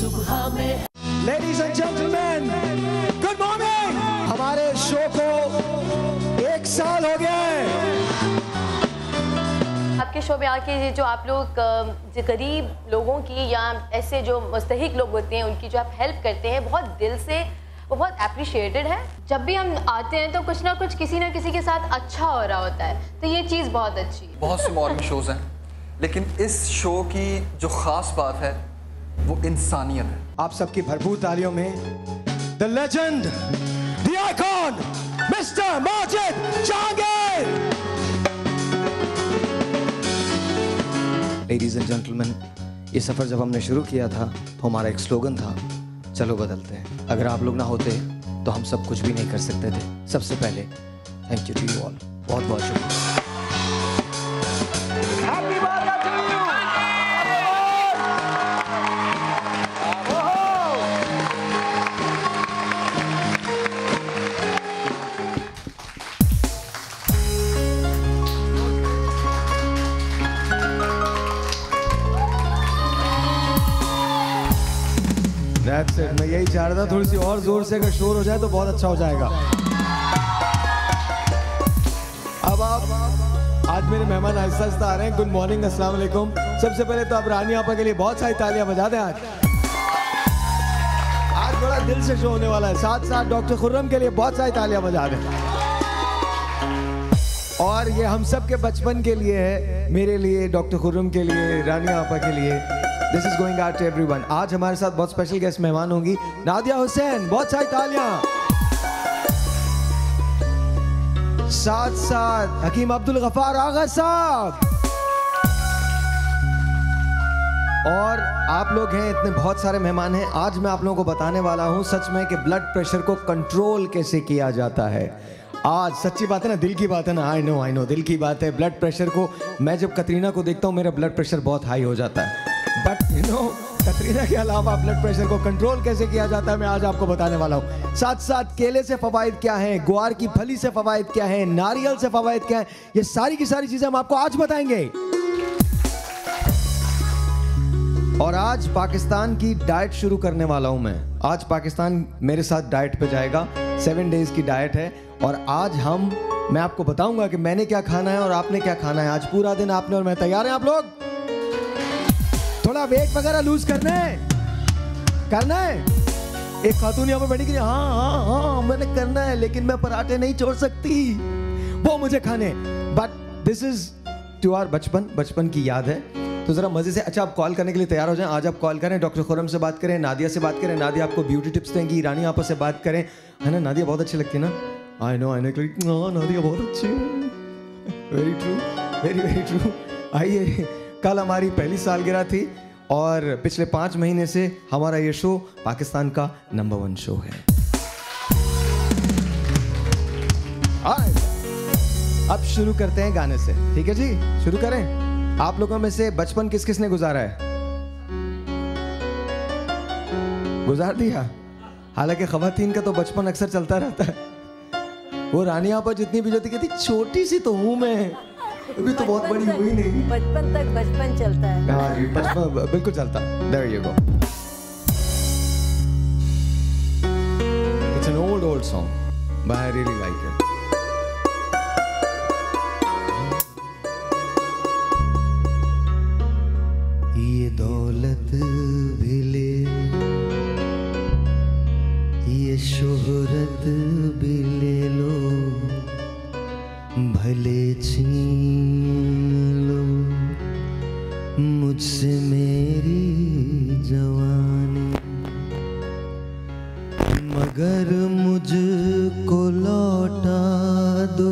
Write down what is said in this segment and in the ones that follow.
सुबह में। Ladies and gentleman, good morning. हमारे शो को 1 साल हो गया है। आपके शो में आके जो आप लोग जो गरीब लोगों की या ऐसे जो मुस्तहिक लोग होते हैं उनकी जो आप हेल्प करते हैं बहुत दिल से, वो बहुत अप्रिशिएटेड है। जब भी हम आते हैं तो कुछ ना कुछ किसी ना किसी के साथ अच्छा हो रहा होता है, तो ये चीज़ बहुत अच्छी है। बहुत से मॉर्निंग शोज़ हैं, लेकिन इस शो की जो ख़ास बात है वो इंसानियत है। आप सबकी भरपूर तालियों में the legend, the icon, mister Majid Jahangir. Ladies and gentleman, ये सफ़र जब हमने शुरू किया था तो हमारा एक स्लोगन था, चलो बदलते हैं। अगर आप लोग ना होते तो हम सब कुछ भी नहीं कर सकते थे। सबसे पहले thank you to you all, बहुत बहुत शुक्रिया। That's it. मैं यही चाह रहा था, थोड़ी सी और जोर से अगर शोर हो जाए तो बहुत अच्छा हो जाएगा। अब आप आज मेरे मेहमान आहिस्ता आहिस्ता आ रहे हैं। गुड मॉर्निंग, अस्सलाम वालेकुम। सबसे पहले तो आप रानी आपा के लिए बहुत सारी तालियां बजा दें। आज बड़ा दिल से शो होने वाला है। साथ साथ डॉक्टर खुर्रम के लिए बहुत सारी तालियां बजा दें। और ये हम सब के बचपन के लिए है, मेरे लिए, डॉक्टर खुर्रम के लिए, रानी आपा के लिए। This is going out to everyone. आज हमारे साथ बहुत स्पेशल गेस्ट मेहमान होंगी, नादिया हुसैन। बहुत सारी तालियां। साथ साथ हकीम अब्दुल गफार आगा साहब। और आप लोग हैं, इतने बहुत सारे मेहमान हैं। आज मैं आप लोगों को बताने वाला हूं सच में कि ब्लड प्रेशर को कंट्रोल कैसे किया जाता है। आज सच्ची बात है ना, दिल की बात है ना। आई नो दिल की बात है। ब्लड प्रेशर को मैं जब कतरीना को देखता हूँ मेरा ब्लड प्रेशर बहुत हाई हो जाता है। बट यू नो, कतरीना के अलावा ब्लड प्रेशर को कंट्रोल कैसे किया जाता है मैं आज आपको बताने वाला हूँ। साथ साथ केले से फवाइद क्या हैं, ग्वार की फली से फवाइद क्या हैं, नारियल से फवाइद क्या हैं, ये सारी की सारी चीजें हम आपको आज बताएंगे। और आज पाकिस्तान की डाइट शुरू करने वाला हूं मैं। आज पाकिस्तान मेरे साथ डाइट पे जाएगा। 7 डेज की डाइट है। और आज मैं आपको बताऊंगा कि मैंने क्या खाना है और आपने क्या खाना है। आज पूरा दिन आपने और मैं तैयार हैं आप लोग? थोड़ा वेट वगैरह लूज करना है। एक खातून यहाँ पर बैठी कि हाँ मैंने करना है, लेकिन मैं पराठे नहीं छोड़ सकती, वो मुझे खाने। But this is to our बचपन की याद है। तो जरा मजे से। अच्छा, आप कॉल करने के लिए तैयार हो जाएं। आज आप कॉल करें, डॉक्टर खुर्रम से बात करें, नादिया से बात करें। नादिया आपको ब्यूटी टिप्स देंगी। रानी आपस से बात करें, है ना? नादिया बहुत अच्छी लगती है ना? आई नो नादिया बहुत अच्छी है। Very true. आइए, कल हमारी पहली सालगिरह थी और पिछले 5 महीने से हमारा ये शो पाकिस्तान का नंबर 1 शो है। अब शुरू करते हैं गाने से, ठीक है जी? शुरू करें। आप लोगों में से बचपन किस किस ने गुजारा है? गुजार दिया। हालांकि खवातीन का तो बचपन अक्सर चलता रहता है। वो रानी आपा जितनी भी कहती छोटी सी तो हूं मैं, अभी तो बहुत बड़ी हुई नहीं। बचपन तक बचपन चलता है। हाँ जी, बचपन बिल्कुल चलता। There you go. It's an old song, but I really like it. ये दौलत भी ले, ये शोहरत भी ले लो, भले छीन लो मुझसे मेरी जवानी, मगर मुझको लौटा दो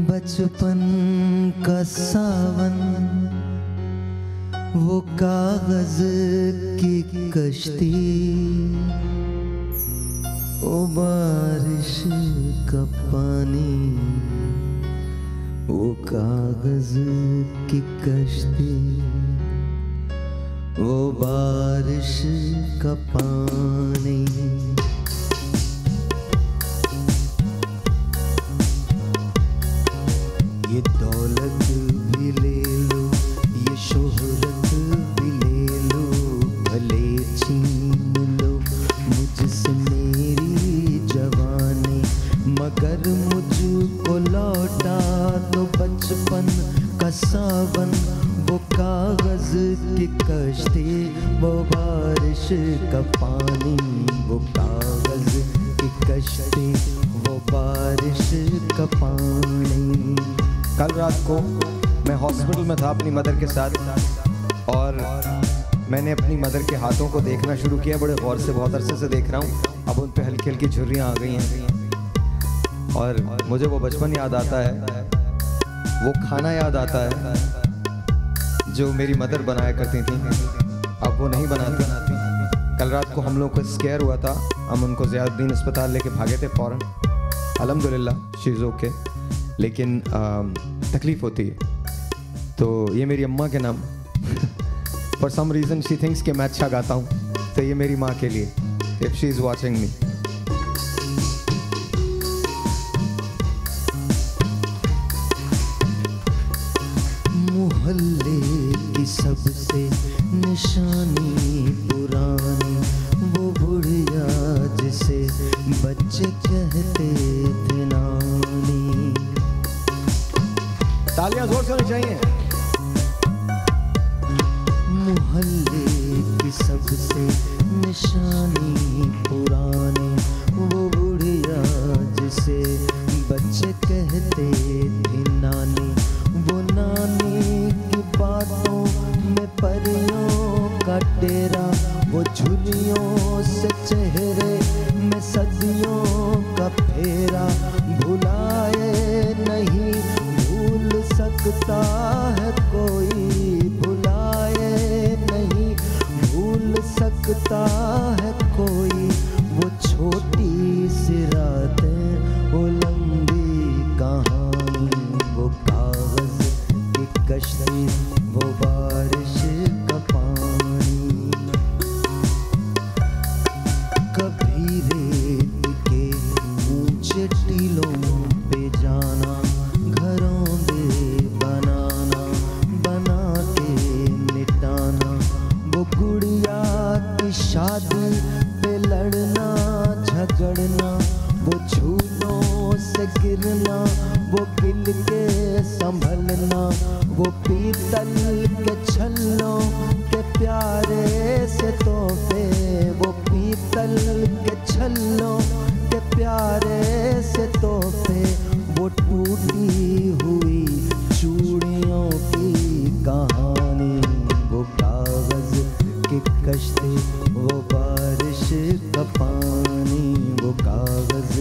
बचपन का सावन, वो कागज की कश्ती, ओ बारिश का पानी, वो कागज की कश्ती, वो बारिश का पानी। ये दौलत भी ले लो, ये शोहरत भी ले लो, भले कश्ती वो बारिश का पानी, वो कागज की कश्ती वो बारिश का पानी। कल रात को मैं हॉस्पिटल में था अपनी मदर के साथ और मैंने अपनी मदर के हाथों को देखना शुरू किया, बड़े गौर से, बहुत अरसे से देख रहा हूँ। अब उन पे हल्की हल्की झुर्रियाँ आ गई हैं और मुझे वो बचपन याद आता है, वो खाना याद आता है जो मेरी मदर बनाया करती थी, अब वो नहीं बनाती। कल रात को हम लोग को स्केयर हुआ था, हम उनको ज़ियाउद्दीन अस्पताल लेके भागे थे फ़ौरन। अल्हम्दुलिल्लाह शी इज़ ओके, लेकिन तकलीफ़ होती है। तो ये मेरी अम्मा के नाम for some reason she thinks कि मैं अच्छा गाता हूँ, तो ये मेरी माँ के लिए, इफ़ शी इज़ वॉचिंग मी। मोहल्ले की सबसे निशानी पुरानी, वो बुढ़िया जिसे बच्चे कहते थे नानी। तालियां जोर से होनी चाहिए। मोहल्ले की सबसे निशानी पुरानी, वो बुढ़िया जिसे बच्चे कहते थे नानी। वो नानी की बातों में परियों का डेरा, वो झुलियों से चेहरे में सदियों का फेरा। भुलाए नहीं भूल सकता है कोई, भुलाए नहीं भूल सकता है कोई। वो छोटी सी रातें, वो लंबी कहानी, वो कागज की कश्ती, वो बारिश का पानी। कभी रेत के ऊंचे टीलों पे जाना, घरों दे बनाना, बना के मिटाना। वो गुड़िया की शादी पे लड़ना झगड़ना, वो झूलों से गिरना, वो गिल के संभलना। वो पीतल के छल्लों के प्यारे से तोहफे, वो पीतल के छल्लों के प्यारे से तोहफे। वो टूटी हुई चूड़ियों की कहानी, वो कागज की कश्ती, वो बारिश का पानी। वो कागज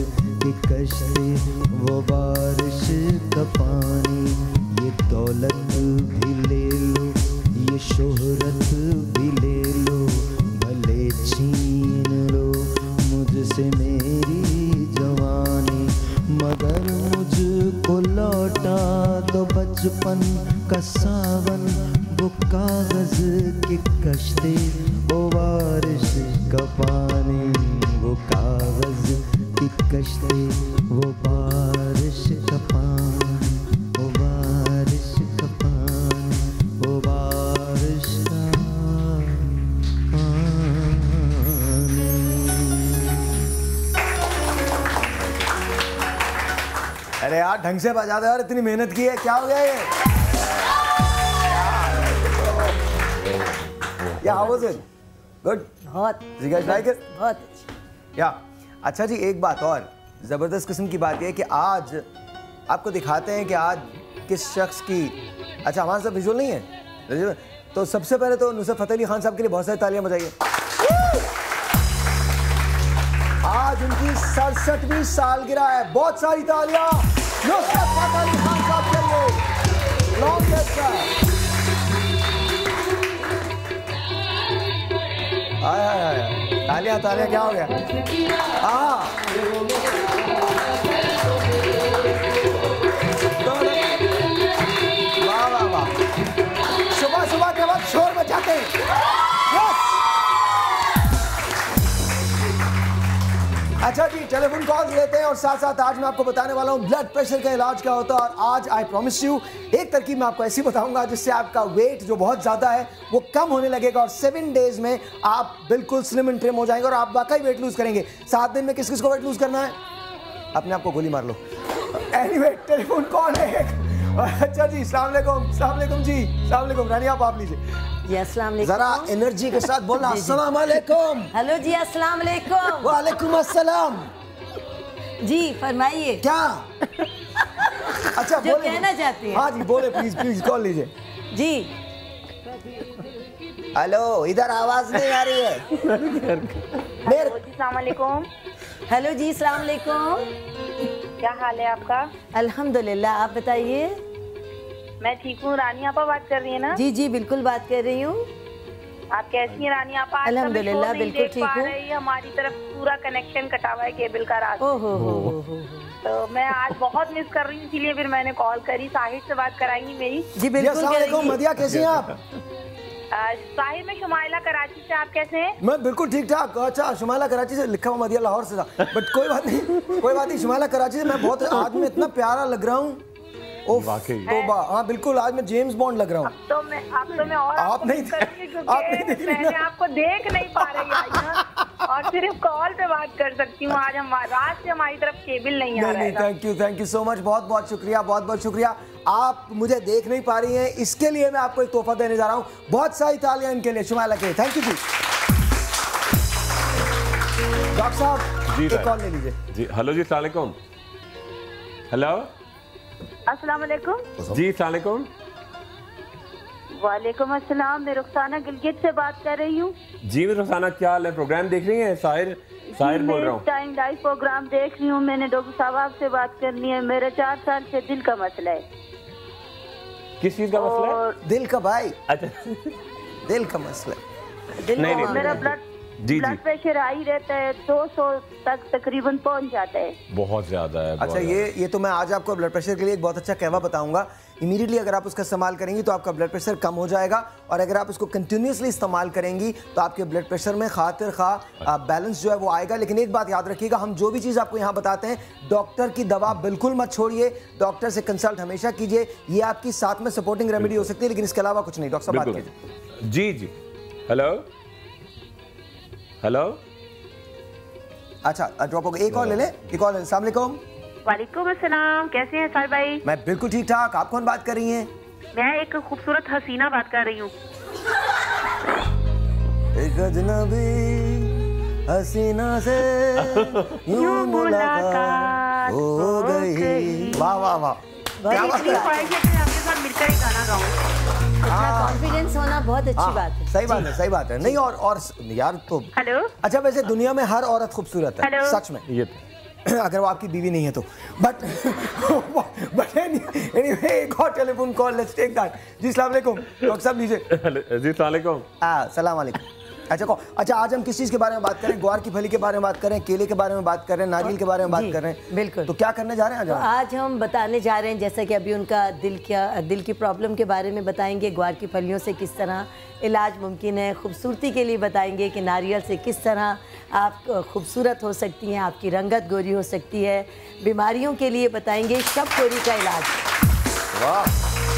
की कश्ती, वो बारिश का पानी। ये दौलत भी ले लो, ये शोहरत भी ले लो, भले छीन लो मुझसे मेरी जवानी, मगर मुझको लौटा दो बचपन का सावन। वो कागज की कश्ती, वो बारिश का पानी। वो कागज की कश्ती, वो बारिश का पानी, वो बारिश का पानी, वो बारिश का पानी। अरे यार ढंग से बजा दो यार, इतनी मेहनत की है, क्या हो गया ये? Yeah, how was it? Good. बहुत। Did you guys like it? बहुत। Yeah. अच्छा जी, एक बात और ज़बरदस्त किस्म की बात है कि आज आपको दिखाते हैं कि आज किस शख्स की, अच्छा हमारे साथ विजुअल नहीं है, तो सबसे पहले तो नुसरत फतेह अली खान साहब के लिए बहुत सारी तालियां बजाइए। आज उनकी 67वीं सालगिरह है, बहुत सारी तालियां नुसरत फतेह अली खान साहब के लिए। लॉन्ग डेथ का तालियां तालियां, क्या हो गया? वाह वाह वाह, सुबह सुबह के वक्त शोर मचाते हैं। अच्छा जी, टेलीफोन कॉल लेते हैं और साथ साथ आज मैं आपको बताने वाला हूँ ब्लड प्रेशर का इलाज क्या होता है। और आज आई प्रॉमिस यू एक तरकीब मैं आपको ऐसी बताऊंगा जिससे आपका वेट जो बहुत ज़्यादा है वो कम होने लगेगा और 7 डेज में आप बिल्कुल स्लिम एंड ट्रिम हो जाएंगे और आप वाकई वेट लूज करेंगे। 7 दिन में किस किस को वेट लूज करना है? अपने आप को गोली मार लो। एनीवे, टेलीफोन कॉल है। अच्छा जी, अस्सलाम वालेकुम। अस्सलाम वालेकुम जी, अस्सलाम वालेकुम। रानी आप लीजिए। जी अस्सलाम वालेकुम। जरा एनर्जी के साथ बोलना। अस्सलाम वालेकुम। हेलो जी अस्सलाम वालेकुम। वालेकुम अस्सलाम। जी फरमाइए। क्या? अच्छा जो बोले। कहना चाहती हैं। हाँ जी बोले, प्लीज प्लीज कॉल लीजिए। जी हेलो, इधर आवाज नहीं आ रही है। मेरे अस्सलाम वालेकुम। हेलो जी अस्सलाम वालेकुम। क्या हाल है आपका? अल्हम्दुलिल्लाह, आप बताइए। मैं ठीक हूँ। रानी आपा बात कर रही है ना? जी जी बिल्कुल बात कर रही हूँ। आप कैसी हैं रानी आपा? आज अल्हम्दुलिल्लाह, नहीं बिल्कुल देख ठीक पा हूँ। रही, हमारी तरफ पूरा कनेक्शन कटा हुआ है केबल का रात। ओ हो। तो मैं आज बहुत मिस कर रही हूँ, इसीलिए फिर मैंने कॉल करी। साहिर से बात कराएंगी मेरी? जी बिल्कुल अस्सलाम वालेकुम। करेंगी। मदिया कैसी हैं आप? साहिर, मैं शुमाइला कराची से। आप कैसे हैं? मैं बिल्कुल ठीक ठाक। अच्छा, शुमाइला कराची से लिखा हुआ, मदिया लाहौर से था, बट कोई बात नहीं, कोई बात नहीं। शुमाइला कराची से मैं बहुत, आज मैं इतना प्यारा लग रहा हूँ। तौबा, हाँ बिल्कुल, आज मैं जेम्स बॉन्ड लग रहा हूँ। अब तो मैं और आप आपको नहीं मिस कर रही हूँ, क्योंकि आप नहीं देख रही मैंने ना। आपको देख नहीं पा रही आई ना, और सिर्फ कॉल पे बात कर सकती हूँ। आज हम रात से हमारी तरफ केबल नहीं आ रहा है। Thank you so much. बहुत बहुत शुक्रिया, बहुत बहुत शुक्रिया। आप मुझे देख नहीं पा रही हैं, इसके लिए मैं आपको एक तोहफा देने जा रहा हूँ। बहुत सारी तालियां इनके लिए, शुमाइला के। Thank you ji. डॉक्टर साहब जी एक कॉल ले लीजिए। जी हेलो जी, अस्सलाम वालेकुम। हेलो अस्सलाम वालेकुम। जी, अस्सलाम वालेकुम। वालेकुम अस्सलाम। मैं रुखसाना गिलगित से बात कर रही हूँ। जी मैं रुखसाना, क्या हाल है? प्रोग्राम देख रही हैं? साहिर बोल रहा हूँ। टाइम लाइव प्रोग्राम देख रही हूँ। मैंने डॉक्टर साहब आपसे बात करनी है। मेरे 4 साल से दिल का मसला है। किस चीज का मसला है? और दिल का भाई, अच्छा दिल का मसला। नहीं मेरा ब्लड प्रेशर हाई रहता है, 200 तक तकरीबन पहुंच जाता है। बहुत ज्यादा है। अच्छा, ये तो मैं आज आपको ब्लड प्रेशर के लिए एक बहुत अच्छा कहवा बताऊंगा। इमीडिएटली अगर आप उसका इस्तेमाल करेंगी तो आपका ब्लड प्रेशर कम हो जाएगा, और अगर आप इसको कंटिन्यूसली इस्तेमाल करेंगी तो आपके ब्लड प्रेशर में खातिर खा बैलेंस जो है वो आएगा। लेकिन एक बात याद रखिएगा, हम जो भी चीज़ आपको यहाँ बताते हैं, डॉक्टर की दवा बिल्कुल मत छोड़िए, डॉक्टर से कंसल्ट हमेशा कीजिए। ये आपकी साथ में सपोर्टिंग रेमेडी हो सकती है, लेकिन इसके अलावा कुछ नहीं। डॉक्टर साहब बात कीजिए। जी हेलो हेलो। अच्छा, ड्रॉप हो गया। एक और ले लें, एक और ले लें। अस्सलाम वालेकुम। वालेकुम अस्सलाम। कैसे हैं सर भाई? मैं बिल्कुल ठीक ठाक। आप कौन बात कर रही हैं? मैं एक खूबसूरत हसीना बात कर रही हूँ। एक अजनबी हसीना से यूं मुलाकात हो गई। वाह वाह वाह, क्या बात इतनी है। ख्वाहिश है कि मैं आपके साथ मिलकर ही गाना गाऊं। इतना कॉन्फिडेंस होना बहुत अच्छी बात है। सही बात है, सही बात है। नहीं, और यार तो हेलो। अच्छा, वैसे दुनिया में हर औरत खूबसूरत है, हेलो। सच में। ये अगर वो आपकी बीवी नहीं है तो, बट एनीवे, एक और telephone call, let's take that. जी अस्सलाम वालेकुम। डॉक्टर साहब लीजिए। जी अस्सलाम वालेकुम। अस्सलाम वालेकुम। अच्छा, आज हम किस चीज़ के बारे में बात करें? ग्वार की फली के बारे में बात करें, केले के बारे में बात कर रहे हैं, नारियल के बारे में बात जी, कर रहे हैं। बिल्कुल। तो क्या करने जा रहे हैं तो आज? आज हम बताने जा रहे हैं, जैसा कि अभी उनका दिल की प्रॉब्लम के बारे में बताएंगे, ग्वार की फलियों से किस तरह इलाज मुमकिन है, खूबसूरती के लिए बताएंगे कि नारियल से किस तरह आप खूबसूरत हो सकती हैं, आपकी रंगत गोरी हो सकती है। बीमारियों के लिए बताएंगे शबकोरी का इलाज।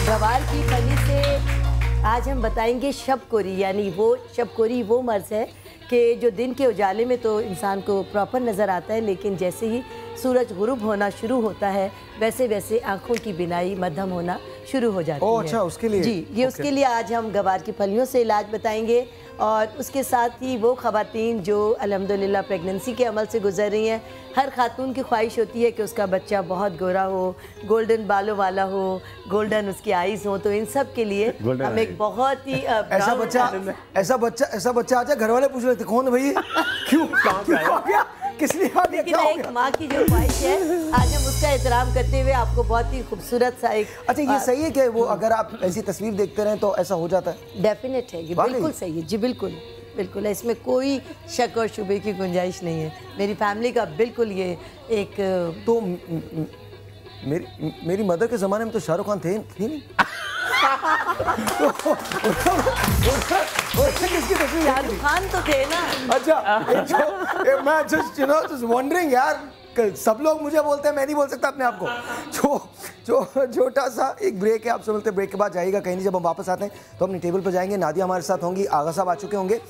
गवार की फली से आज हम बताएंगे शबकोरी, यानी वो शबकोरी वो मर्ज़ है कि जो दिन के उजाले में तो इंसान को प्रॉपर नज़र आता है, लेकिन जैसे ही सूरज गुरूब होना शुरू होता है वैसे वैसे आंखों की बिनाई मध्यम होना शुरू हो जाती है। अच्छा, उसके लिए? जी, ये उसके लिए आज हम गवार की फलियों से इलाज बताएंगे। और उसके साथ ही वो ख़वातीन जो अल्हम्दुलिल्लाह प्रेगनेंसी के अमल से गुजर रही हैं, हर खातून की ख्वाहिश होती है कि उसका बच्चा बहुत गोरा हो, गोल्डन बालों वाला हो, गोल्डन उसकी आईज़ हो, तो इन सब के लिए हम एक बहुत ही ऐसा बच्चा आ जाए, घर वाले पूछ लेते कौन है भाई, क्यों आ गया, किस लिए आ गया, लेकिन क्या हो एक गया? माँ की जो ख्वाहिश है, आज हम उसका एहतराम करते हुए आपको बहुत ही खूबसूरत सा एक अच्छा, ये सही है कि वो अगर आप ऐसी तस्वीर देखते रहें तो ऐसा हो जाता है? डेफिनेट है, ये वाकई? बिल्कुल सही है जी, बिल्कुल बिल्कुल है, इसमें कोई शक और शुबे की गुंजाइश नहीं है। मेरी फैमिली का बिल्कुल ये एक तो मेरी मदर के ज़माने में तो शाहरुख खान थी नहीं। किसकी तस्वीर? शाहरुख खान तो थे ना। अच्छा, मैं जस्ट वंडरिंग यार, सब लोग मुझे बोलते हैं, मैं नहीं बोल सकता अपने आप को। जो छोटा सा एक ब्रेक है, आप समझते हैं, ब्रेक के बाद जाइएगा कहीं नहीं। जब हम वापस आते हैं तो अपनी टेबल पर जाएंगे, नादिया हमारे साथ होंगी, आगा साहब आ चुके होंगे।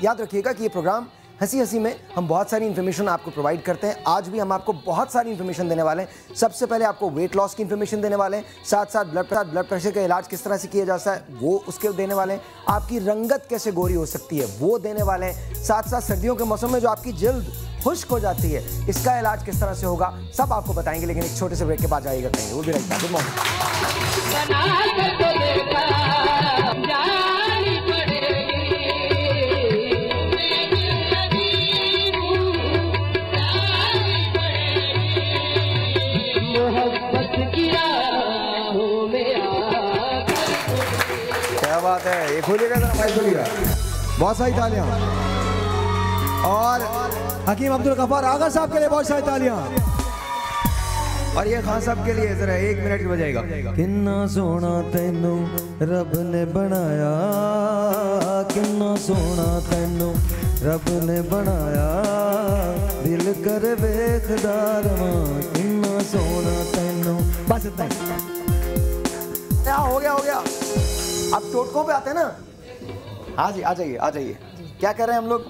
याद रखिएगा कि ये प्रोग्राम हंसी हंसी में हम बहुत सारी इन्फॉर्मेशन आपको प्रोवाइड करते हैं। आज भी हम आपको बहुत सारी इन्फॉर्मेशन देने वाले हैं। सबसे पहले आपको वेट लॉस की इन्फॉर्मेशन देने वाले हैं, साथ साथ ब्लड प्रेशर का इलाज किस तरह से किया जाता है वो उसके देने वाले हैं, आपकी रंगत कैसे गोरी हो सकती है वो देने वाले हैं, साथ साथ सर्दियों के मौसम में जो आपकी जल्द खुश्क हो जाती है इसका इलाज किस तरह से होगा सब आपको बताएंगे। लेकिन एक छोटे से ब्रेक के बाद जाइएगा कहेंगे, वो भी रहता है। गुड क्या बात है, ये खोलिएगा जरा, माइक खोलिएगा। बहुत सारी तालियां और हकीम अब्दुल गफ्फार आगा साहब के लिए बहुत सारी तालियां और ये खान साहब के लिए जरा 1 मिनट की बजाएगा। किन्ना सोना तेनू रब ने बनाया, किन्ना सोना तेनू रब ने बनाया, दिल कर वेखदा रवां, किन्ना सोना तेनू। बस इतना ही, हो गया हो गया। अब टोटकों पे आते हैं ना। हाँ जी, आ जाइए आ जाइए। क्या कर रहे हैं हम लोग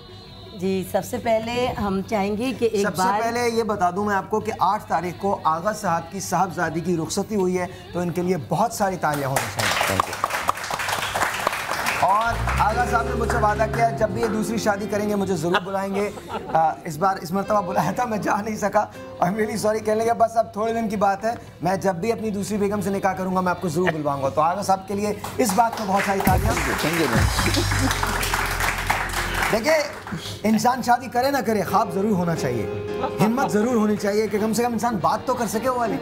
जी? सबसे पहले हम चाहेंगे कि एक सबसे बार पहले ये बता दूं मैं आपको कि 8 तारीख को आगा साहब की साहबजादी की रुखसती हुई है, तो इनके लिए बहुत सारी तालियां होनी चाहिए। और आगा साहब ने मुझसे वादा किया जब भी ये दूसरी शादी करेंगे मुझे ज़रूर बुलाएंगे। इस बार इस मरतबा बुलाया था, मैं जा नहीं सका और मेरी सॉरी कहने लगे। बस अब थोड़े दिन की बात है, मैं जब भी अपनी दूसरी बेगम से निकाह करूंगा मैं आपको ज़रूर बुलवाऊंगा। तो आगा साहब के लिए इस बात को बहुत सारी तालियां। देखिए, इंसान शादी करे ना करे ख्वाब ज़रूर होना चाहिए, हिम्मत ज़रूर होनी चाहिए कि कम से कम इंसान बात तो कर सके वो वाली।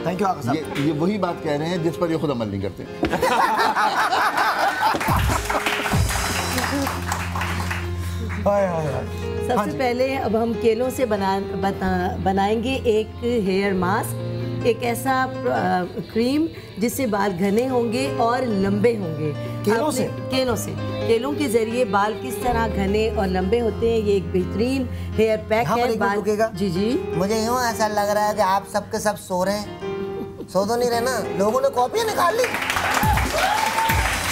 थैंक यू आगा साहब। ये वही बात कह रहे हैं जिस पर ये खुद अमल नहीं करते। सबसे पहले अब हम केलों से बनाएंगे एक हेयर मास्क, एक ऐसा क्रीम जिससे बाल घने होंगे और लंबे होंगे। केलों के जरिए बाल किस तरह घने और लंबे होते हैं, ये एक बेहतरीन हेयर पैक है। बाल जी जी, मुझे यूँ ऐसा लग रहा है कि आप सबके सब सो रहे हैं। सो तो नहीं रहे ना? लोगों ने कॉपियाँ निकाल ली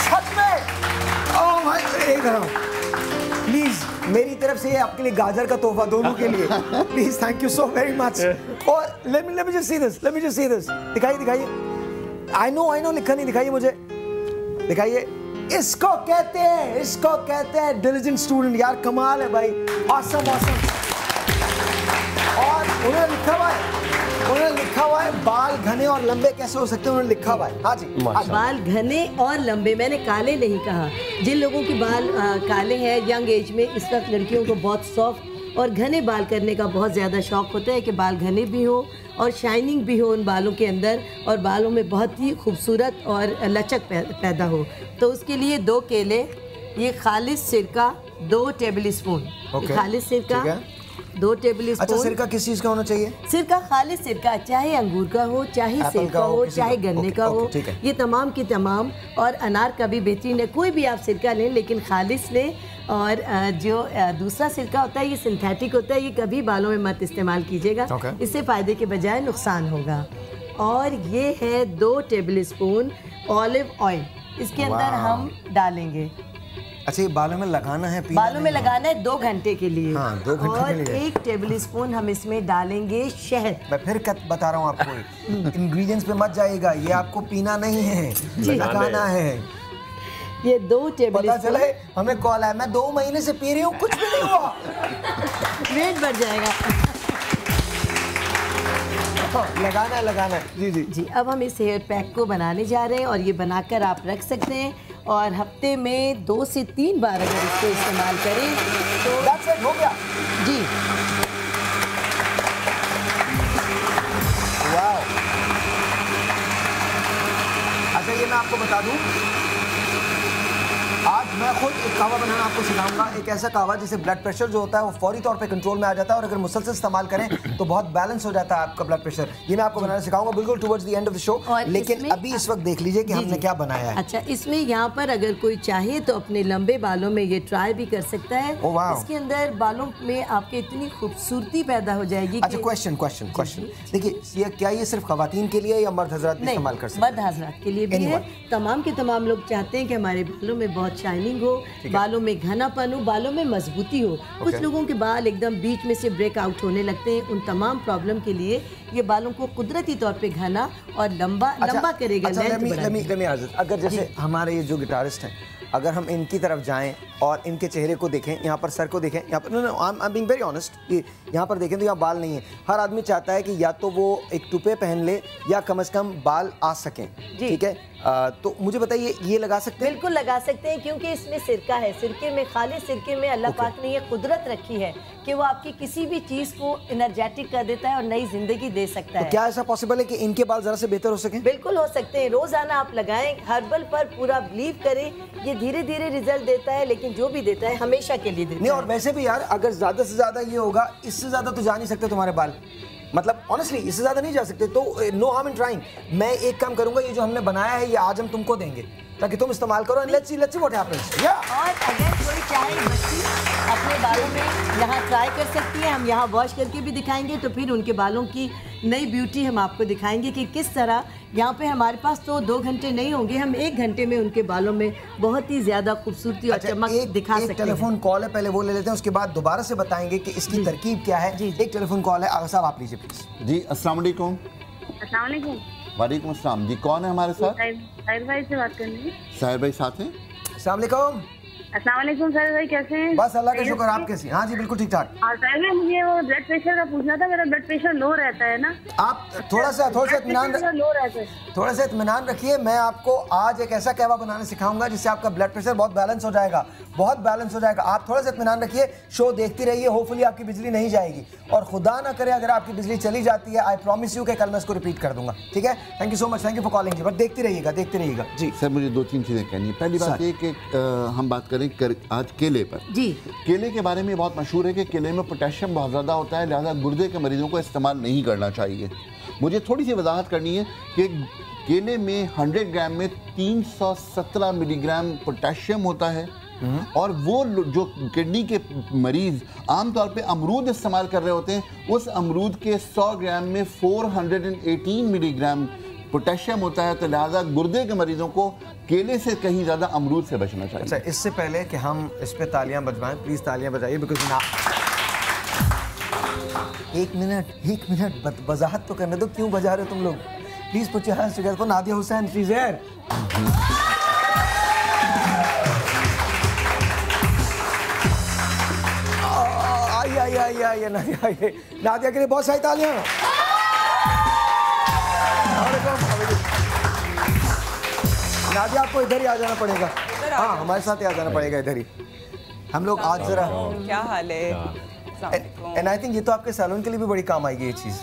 सच में। ओह भाई, एक प्लीज मेरी तरफ से आपके लिए गाजर का तोहफा दोनों के लिए। Please, thank you so very much. और let me just see this। दिखाइए। I know लिखा नहीं, दिखाइए मुझे, दिखाइए। इसको कहते हैं diligent student। यार कमाल है भाई, awesome। और उन्होंने लिखा हुआ है बाल घने और लंबे कैसे हो सकते हैं, उन्होंने लिखा हुआ है। हाँ जी, बाल घने और लंबे, मैंने काले नहीं कहा। जिन लोगों के बाल काले हैं यंग एज में, इस वक्त लड़कियों को बहुत सॉफ्ट और घने बाल करने का बहुत ज़्यादा शौक होता है कि बाल घने भी हो और शाइनिंग भी हो उन बालों के अंदर और बालों में बहुत ही खूबसूरत और लचक पैदा हो। तो उसके लिए 2 केले, ये खालिस सिरका 2 टेबल स्पून, खालिस सिरका 2 टेबल स्पून। अच्छा, सिरका किस चीज़ का होना चाहिए? सिरका खालिस सिरका, चाहे अंगूर का हो, चाहे सेब का हो, चाहे गन्ने का हो, ये तमाम की तमाम। और अनार का भी बेहतरीन है, कोई भी आप सिरका लें लेकिन खालिस लें। और जो दूसरा सिरका होता है ये सिंथेटिक होता है, ये कभी बालों में मत इस्तेमाल कीजिएगा, इससे फ़ायदे के बजाय नुकसान होगा। और ये है 2 टेबल स्पून ऑलिव ऑयल, इसके अंदर हम डालेंगे। अच्छा, ये बालों में लगाना है, बालों में लगाना है 2 घंटे के लिए। हाँ, 2 घंटे और 1 टेबल स्पून हम इसमें डालेंगे शहद। मैं फिर बता रहा हूँ आपको, इंग्रेडिएंट्स पे मत जाइएगा, ये आपको पीना नहीं है, लगाना है। ये 2 टेबल पता चले हमें कॉल आया, मैं 2 महीने से पी रही हूँ, कुछ भी नहीं हुआ, वेट बढ़ जाएगा। लगाना है। जी। अब हम इस हेयर पैक को बनाने जा रहे हैं और ये बनाकर आप रख सकते हैं और हफ्ते में 2 से 3 बार अगर इसको इस्तेमाल करें तो that's it, हो गया जी। वाह। अच्छा, ये मैं आपको बता दूं, आज मैं खुद एक कहवा बनाना आपको सिखाऊंगा, एक ऐसा कहवा जिससे ब्लड प्रेशर जो होता है वो फौरी तौर पे कंट्रोल में आ जाता है और अगर मुसलसल इस्तेमाल करें तो बहुत बैलेंस हो जाता है आपका ब्लड प्रेशर। ये मैं आपको बनाना सिखाऊंगा बिल्कुल towards the end of the show, लेकिन अभी इस वक्त देख लीजिए कि हमने क्या बनाया है। अच्छा, इसमें यहाँ पर अगर कोई चाहे तो अपने लंबे बालों में ये ट्राई भी कर सकता है। इसके अंदर बालों में आपके इतनी खूबसूरती पैदा हो जाएगी। अच्छा, क्वेश्चन देखिए, क्या ये सिर्फ खवातीन के लिए या मर्द हजरात भी इस्तेमाल कर सकते हैं? मर्द हजरात के लिए भी है। तमाम के तमाम लोग चाहते हैं कि हमारे बालों में बहुत शाइनिंग हो, बालों में घनापन हो, बालों में मजबूती हो। कुछ लोगों के बाल एकदम बीच में से ब्रेकआउट होने लगते हैं। उन तमाम प्रॉब्लम के लिए ये बालों को कुदरती तौर पे घना और लंबा करेगा। अगर जैसे हमारे ये जो गिटारिस्ट हैं, अगर हम इनकी तरफ जाएं और इनके चेहरे को देखें, यहाँ पर सर को देखें, यहाँ पर I am being very honest, यहाँ पर देखें तो यहाँ बाल नहीं है। हर आदमी चाहता है कि या तो वो एक टुपे पहन ले या कम से कम बाल आ सकें, ठीक है। तो मुझे बताइए, ये लगा सकते हैं? बिल्कुल लगा सकते हैं, क्योंकि इसमें सिरका है। सिरके में, खाली सिरके में अल्लाह पाक ने ये कुदरत रखी है कि वो आपकी किसी भी चीज़ को एनर्जेटिक कर देता है और नई जिंदगी दे सकता है। क्या ऐसा पॉसिबल है कि इनके बाल जरा से बेहतर हो सके? बिल्कुल हो सकते हैं। रोजाना आप लगाएं, हर्बल पर पूरा बिलीव करें। ये धीरे धीरे रिजल्ट देता है, लेकिन जो भी देता है हमेशा के लिए देता है। नहीं, और वैसे भी यार, अगर ज्यादा से ज्यादा ये होगा, इससे ज्यादा तो जा नहीं सकते तुम्हारे बाल। मतलब ऑनेस्टली इससे ज्यादा नहीं जा सकते, तो नो हार्म इन ट्राइंग। मैं एक काम करूंगा, ये जो हमने बनाया है ये आज हम तुमको देंगे ताकि तुम इस्तेमाल करो। Let's see what happens. या और अगर कोई चाहे बच्ची अपने बालों में यहाँ ट्राई कर सकती है, हम यहाँ वॉश करके भी दिखाएंगे, तो फिर उनके बालों की नई ब्यूटी हम आपको दिखाएंगे कि किस तरह। यहाँ पे हमारे पास तो 2 घंटे नहीं होंगे, हम 1 घंटे में उनके बालों में बहुत ही ज्यादा खूबसूरती और चमक दिखा सकते हैं। टेलीफोन कॉल है, पहले वो ले लेते हैं, उसके बाद दोबारा से बताएंगे कि इसकी तरकीब क्या है। एक टेलीफोन कॉल है, आगा साहब आप लीजिए प्लीज। जी अस्सलाम वालेकुम। अस्सलाम वालेकुम। वालेकुम अस्सलाम जी, कौन है हमारे साथ? साहिर भाई से बात करनी है। साहिर भाई साथ हैं। अस्सलाम वालेकुम। अस्सलाम वालेकुम साहिर भाई, कैसे हैं? बस अल्लाह का शुक्र, आप कैसी? हाँ जी बिल्कुल ठीक ठाक। और साहिर भाई मुझे वो ब्लड प्रेशर का पूछना था, मेरा ब्लड प्रेशर लो रहता है ना। आप थोड़ा सा इत्मीनान लो रहता है। थोड़ा सा इत्मीनान रखिए। मैं आपको आज एक ऐसा कहवा बनाना सिखाऊंगा जिससे आपका ब्लड प्रेशर बहुत बैलेंस हो जाएगा, बहुत बैलेंस हो जाएगा। आप थोड़ा सा इत्मीनान रखिए, शो देखती रहिए, होपफुली आपकी बिजली नहीं जाएगी। और खुदा ना करे अगर आपकी बिजली चली जाती है, आई प्रॉमिस यू कि कल मैं इसको रिपीट कर दूंगा, ठीक है। Thank you so much, thank you for calling जी। बट देखती रहिएगा जी। सर मुझे 2-3 चीज़ें कहनी है। पहली बात ये कि हम बात करें आज केले पर। जी, केले के बारे में बहुत मशहूर है कि केले में पोटेशियम बहुत ज़्यादा होता है, लिहाजा गुर्दे के मरीजों को इस्तेमाल नहीं करना चाहिए। मुझे थोड़ी सी वजाहत करनी है कि केले में 100 ग्राम में 317 मिलीग्राम पोटेशियम होता है, और वो जो किडनी के मरीज आमतौर पे अमरूद इस्तेमाल कर रहे होते हैं, उस अमरूद के 100 ग्राम में 418 मिलीग्राम पोटेशियम होता है। तो लिहाजा गुर्दे के मरीजों को केले से कहीं ज़्यादा अमरूद से बचना चाहिए। अच्छा, इससे पहले कि हम इस पे तालियां बजवाएं, प्लीज़ तालियां बजाइए, बिकॉज ना एक मिनट वजाहत तो करने दो, क्यों बजा रहे हो तुम लोग? Please put your hands together for Nadia Hussain, she is here. आइए नादिया के लिए बहुत सारी तालियां। नादिया आपको इधर ही आ जाना पड़ेगा। हाँ, हमारे साथ ही आ जाना पड़ेगा इधर ही। हम लोग आज जरा, क्या हाल है? एंड आई थिंक ये तो आपके सैलून के लिए भी बड़ी काम आएगी ये चीज़।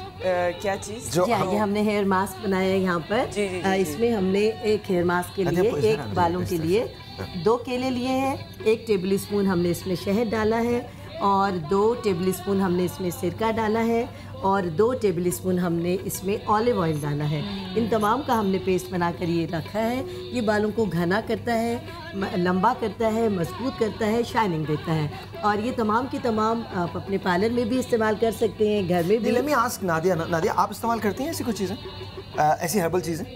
क्या चीज़? जो ये हमने हेयर मास्क बनाया है यहाँ पर। जी। इसमें हमने एक हेयर मास्क के लिए, एक बालों के लिए 2 केले लिए हैं, 1 टेबल स्पून हमने इसमें शहद डाला है, और 2 टेबल स्पून हमने इसमें सिरका डाला है, और 2 टेबल स्पून हमने इसमें ऑलिव ऑयल डाला है। इन तमाम का हमने पेस्ट बनाकर ये रखा है। ये बालों को घना करता है, लंबा करता है, मजबूत करता है, शाइनिंग देता है। और ये तमाम की तमाम आप अपने पार्लर में भी इस्तेमाल कर सकते हैं, घर में भी। लेट मी आस्क नादिया, आप इस्तेमाल करती हैं ऐसी कुछ चीज़ें, ऐसी हर्बल चीज़ें?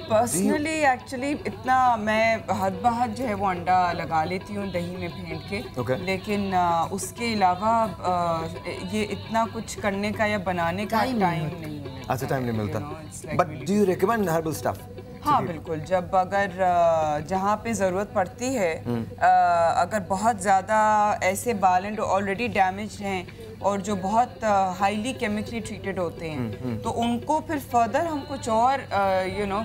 पर्सनली एक्चुअली इतना मैं हद बहद जो है वो अंडा लगा लेती हूँ दही में फेंट के, लेकिन उसके अलावा ये इतना कुछ करने का या बनाने का टाइम नहीं है। अच्छा, टाइम नहीं मिलता। But do you recommend herbal stuff? हाँ बिल्कुल, जब अगर जहाँ पे ज़रूरत पड़ती है, अगर बहुत ज़्यादा ऐसे बाल हैं जो ऑलरेडी डैमेज हैं और जो बहुत हाईली केमिकली ट्रीटेड होते हैं, तो उनको फिर फर्दर हम कुछ और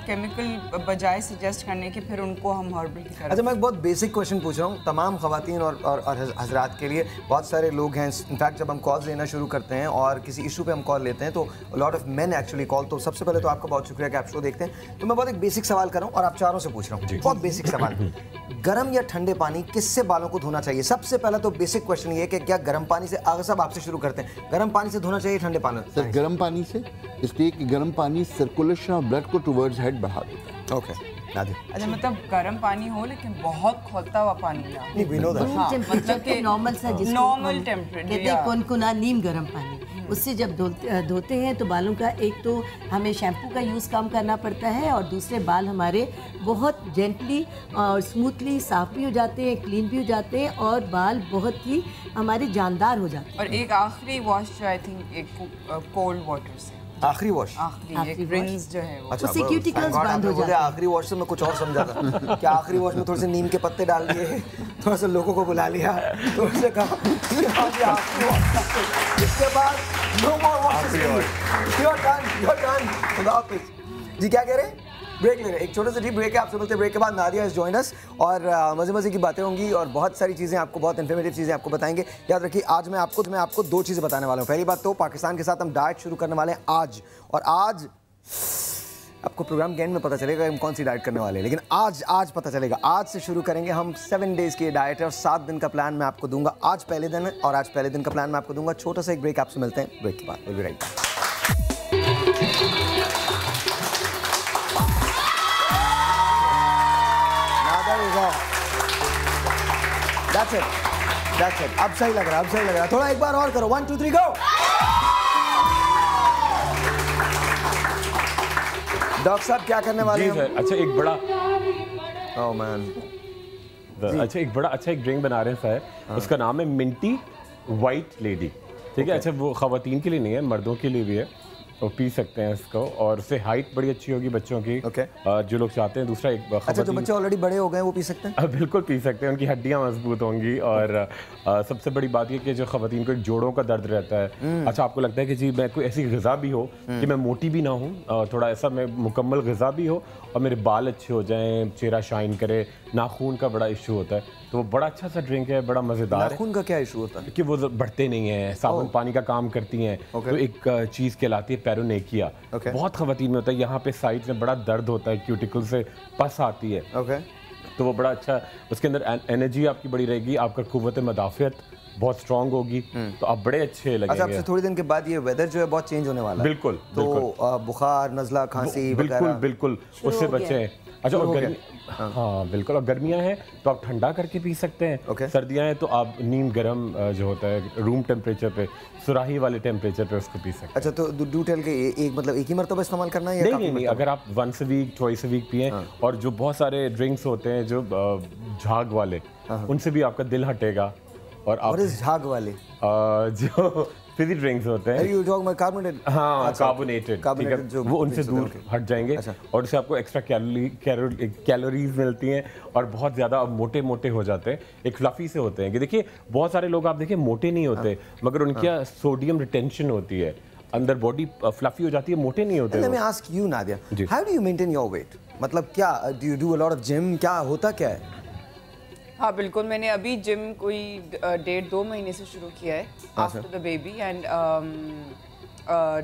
केमिकल बजाय सजेस्ट करने के फिर उनको हम हर्बल की तरह। अच्छा, मैं एक बहुत बेसिक क्वेश्चन पूछ रहा हूँ तमाम ख़वातीन और हजरात के लिए। बहुत सारे लोग हैं, इनफैक्ट जब हम कॉल लेना शुरू करते हैं और किसी इशू पे हम कॉल लेते हैं तो lot of main actually call. तो सबसे पहले तो आपका बहुत शुक्रिया कि आप शो देखते हैं। तो मैं बहुत एक बेसिक सवाल कर रहा हूँ और आप चारों से पूछ रहा हूँ, बहुत बेसिक सवाल। गर्म या ठंडे पानी किससे बालों को धोना चाहिए? सबसे पहला तो बेसिक क्वेश्चन ये है कि क्या गर्म पानी से, आगे सब आपसे शुरू करते हैं, गर्म पानी से धोना चाहिए ठंडे पानी? सर गर्म पानी से, इसलिए कि गर्म पानी सर्कुलेशन ऑफ ब्लड को टुवर्ड्स हेड बढ़ा देता है। ओके, अच्छा मतलब गर्म पानी हो लेकिन बहुत खौलता हुआ पानी ना हो। नहीं, we know that. Room temperature के नॉर्मल सा जिसको नॉर्मल हम टेम्परेचर कहते हैं कुनकुना नीम गर्म पानी, उससे जब धोते हैं तो बालों का एक तो हमें शैम्पू का यूज़ कम करना पड़ता है और दूसरे बाल हमारे बहुत जेंटली और स्मूथली साफ भी हो जाते हैं, क्लीन भी हो जाते हैं और बाल बहुत ही हमारे जानदार हो जाते हैं। और एक आखिरी वॉश जो आई थिंक एक कोल्ड वाटर से, आखिरी वॉश, आखिरी एक रिंस जो है वो। अच्छा, उससे क्यूटिकल्स बंद हो जाते हैं। आखिरी वॉश से मैं कुछ और समझा था कि आखिरी वॉश में थोड़े से नीम के पत्ते डाल दिए, थोड़ा सा लोगों को बुला लिया, तो उससे कहा इसके बाद no more washes, you are done, खुदा हाफिज़। जी क्या कह रहे हैं? ब्रेक ले रहे हैं, एक छोटे से डी ब्रेक है, आपसे बोलते हैं ब्रेक के बाद नादिया इज जॉइन अस और मज़े मज़े की बातें होंगी और बहुत सारी चीज़ें आपको, बहुत इन्फॉर्मेटिव चीज़ें आपको बताएंगे। याद रखिए आज मैं आपको दो चीज़ें बताने वाला हूँ। पहली बात तो पाकिस्तान के साथ हम डाइट शुरू करने वाले हैं आज, और आज आपको प्रोग्राम के एंड में पता चलेगा हम कौन सी डाइट करने वाले हैं, लेकिन आज पता चलेगा। आज से शुरू करेंगे हम 7 डेज़ की डाइट है और 7 दिन का प्लान मैं आपको दूंगा। आज पहले दिन है और आज पहले दिन का प्लान मैं आपको दूंगा। छोटा सा एक ब्रेक, आपसे मिलते हैं ब्रेक के बाद। Will be right back. That's it. अब सही लग रहा है, थोड़ा एक बार और करो। 1 2 3 गो। डॉक्टर साहब क्या करने वाले हैं? अच्छा एक बड़ा ओह मैन, अच्छा एक ड्रिंक बना रहे हैं सर, उसका नाम है मिंटी वाइट लेडी, ठीक है। अच्छा वो खवातीन के लिए नहीं है, मर्दों के लिए भी है, तो पी सकते हैं इसको और उससे हाइट बड़ी अच्छी होगी बच्चों की, जो लोग चाहते हैं। दूसरा एक अच्छा जो बच्चे ऑलरेडी बड़े हो गए वो पी सकते हैं? बिल्कुल पी सकते हैं, उनकी हड्डियां मजबूत होंगी। और सबसे बड़ी बात ये कि जो खवातीन को एक जोड़ों का दर्द रहता है, अच्छा आपको लगता है कि जी मैं कोई ऐसी ग़िज़ा भी हो कि मैं मोटी भी ना हूँ, थोड़ा ऐसा मैं मुकम्मल ग़िज़ा भी हो और मेरे बाल अच्छे हो जाएं, चेहरा शाइन करे, नाखून का बड़ा इशू होता है, तो वो बड़ा अच्छा सा ड्रिंक है, बड़ा मज़ेदार है। नाखून का क्या इशू होता है? कि वो बढ़ते नहीं हैं, साबुन पानी का काम करती हैं, तो एक चीज़ कहलाती है पेरोनेकिया, बहुत खवातीन में होता है। यहाँ पे साइड में बड़ा दर्द होता है, क्यूटिकल से पस आती है, तो वो बड़ा अच्छा, उसके अंदर एनर्जी आपकी बड़ी रहेगी, आपका कुव्वत मदाफ़ियत बहुत स्ट्रांग होगी, तो आप बड़े अच्छे लगेंगे। अच्छा आपसे थोड़ी दिन के बाद ये वेदर जो है बहुत चेंज होने वाला है। बिल्कुल, तो बुखार, नज़ला, खांसी बिल्कुल उससे बचें। अच्छा और गर्मी, हाँ बिल्कुल, और गर्मियाँ हैं तो आप ठंडा करके पी सकते हैं, सर्दियाँ हैं तो आप नीम गर्म जो होता है रूम टेम्परेचर पे, सुराही वाले टेम्परेचर पे उसको पी सकते हैं। अच्छा तो डू टेल के एक मतलब एक ही मरतबा इस्तेमाल करना है या नहीं, अगर आप once a week, twice a week पिएं, और जो बहुत सारे ड्रिंक्स होते हैं जो झाग वाले, उनसे भी आपका दिल हटेगा। और आप झाग वाले जो फिजी ड्रिंक्स होते हैं, कार्बोनेटेड, हाँ कार्बोनेटेड, ठीक है, वो उनसे दूर हट जाएंगे। और उससे आपको एक्स्ट्रा कैलोरीज मिलती हैं और बहुत ज़्यादा मोटे मोटे हो जाते हैं, एक फ्लफी से होते हैं। कि देखिए बहुत सारे लोग आप देखिए मोटे नहीं होते, मगर उनकी सोडियम रिटेंशन होती है, अंदर बॉडी फ्लफी हो जाती है, मोटे नहीं होते। Let me ask you, Nadia, how do you maintain your weight? मतलब क्या do you do a lot of gym? क्या होता क्या है? हाँ बिल्कुल, मैंने अभी जिम कोई 1.5-2 महीने से शुरू किया है after the baby, and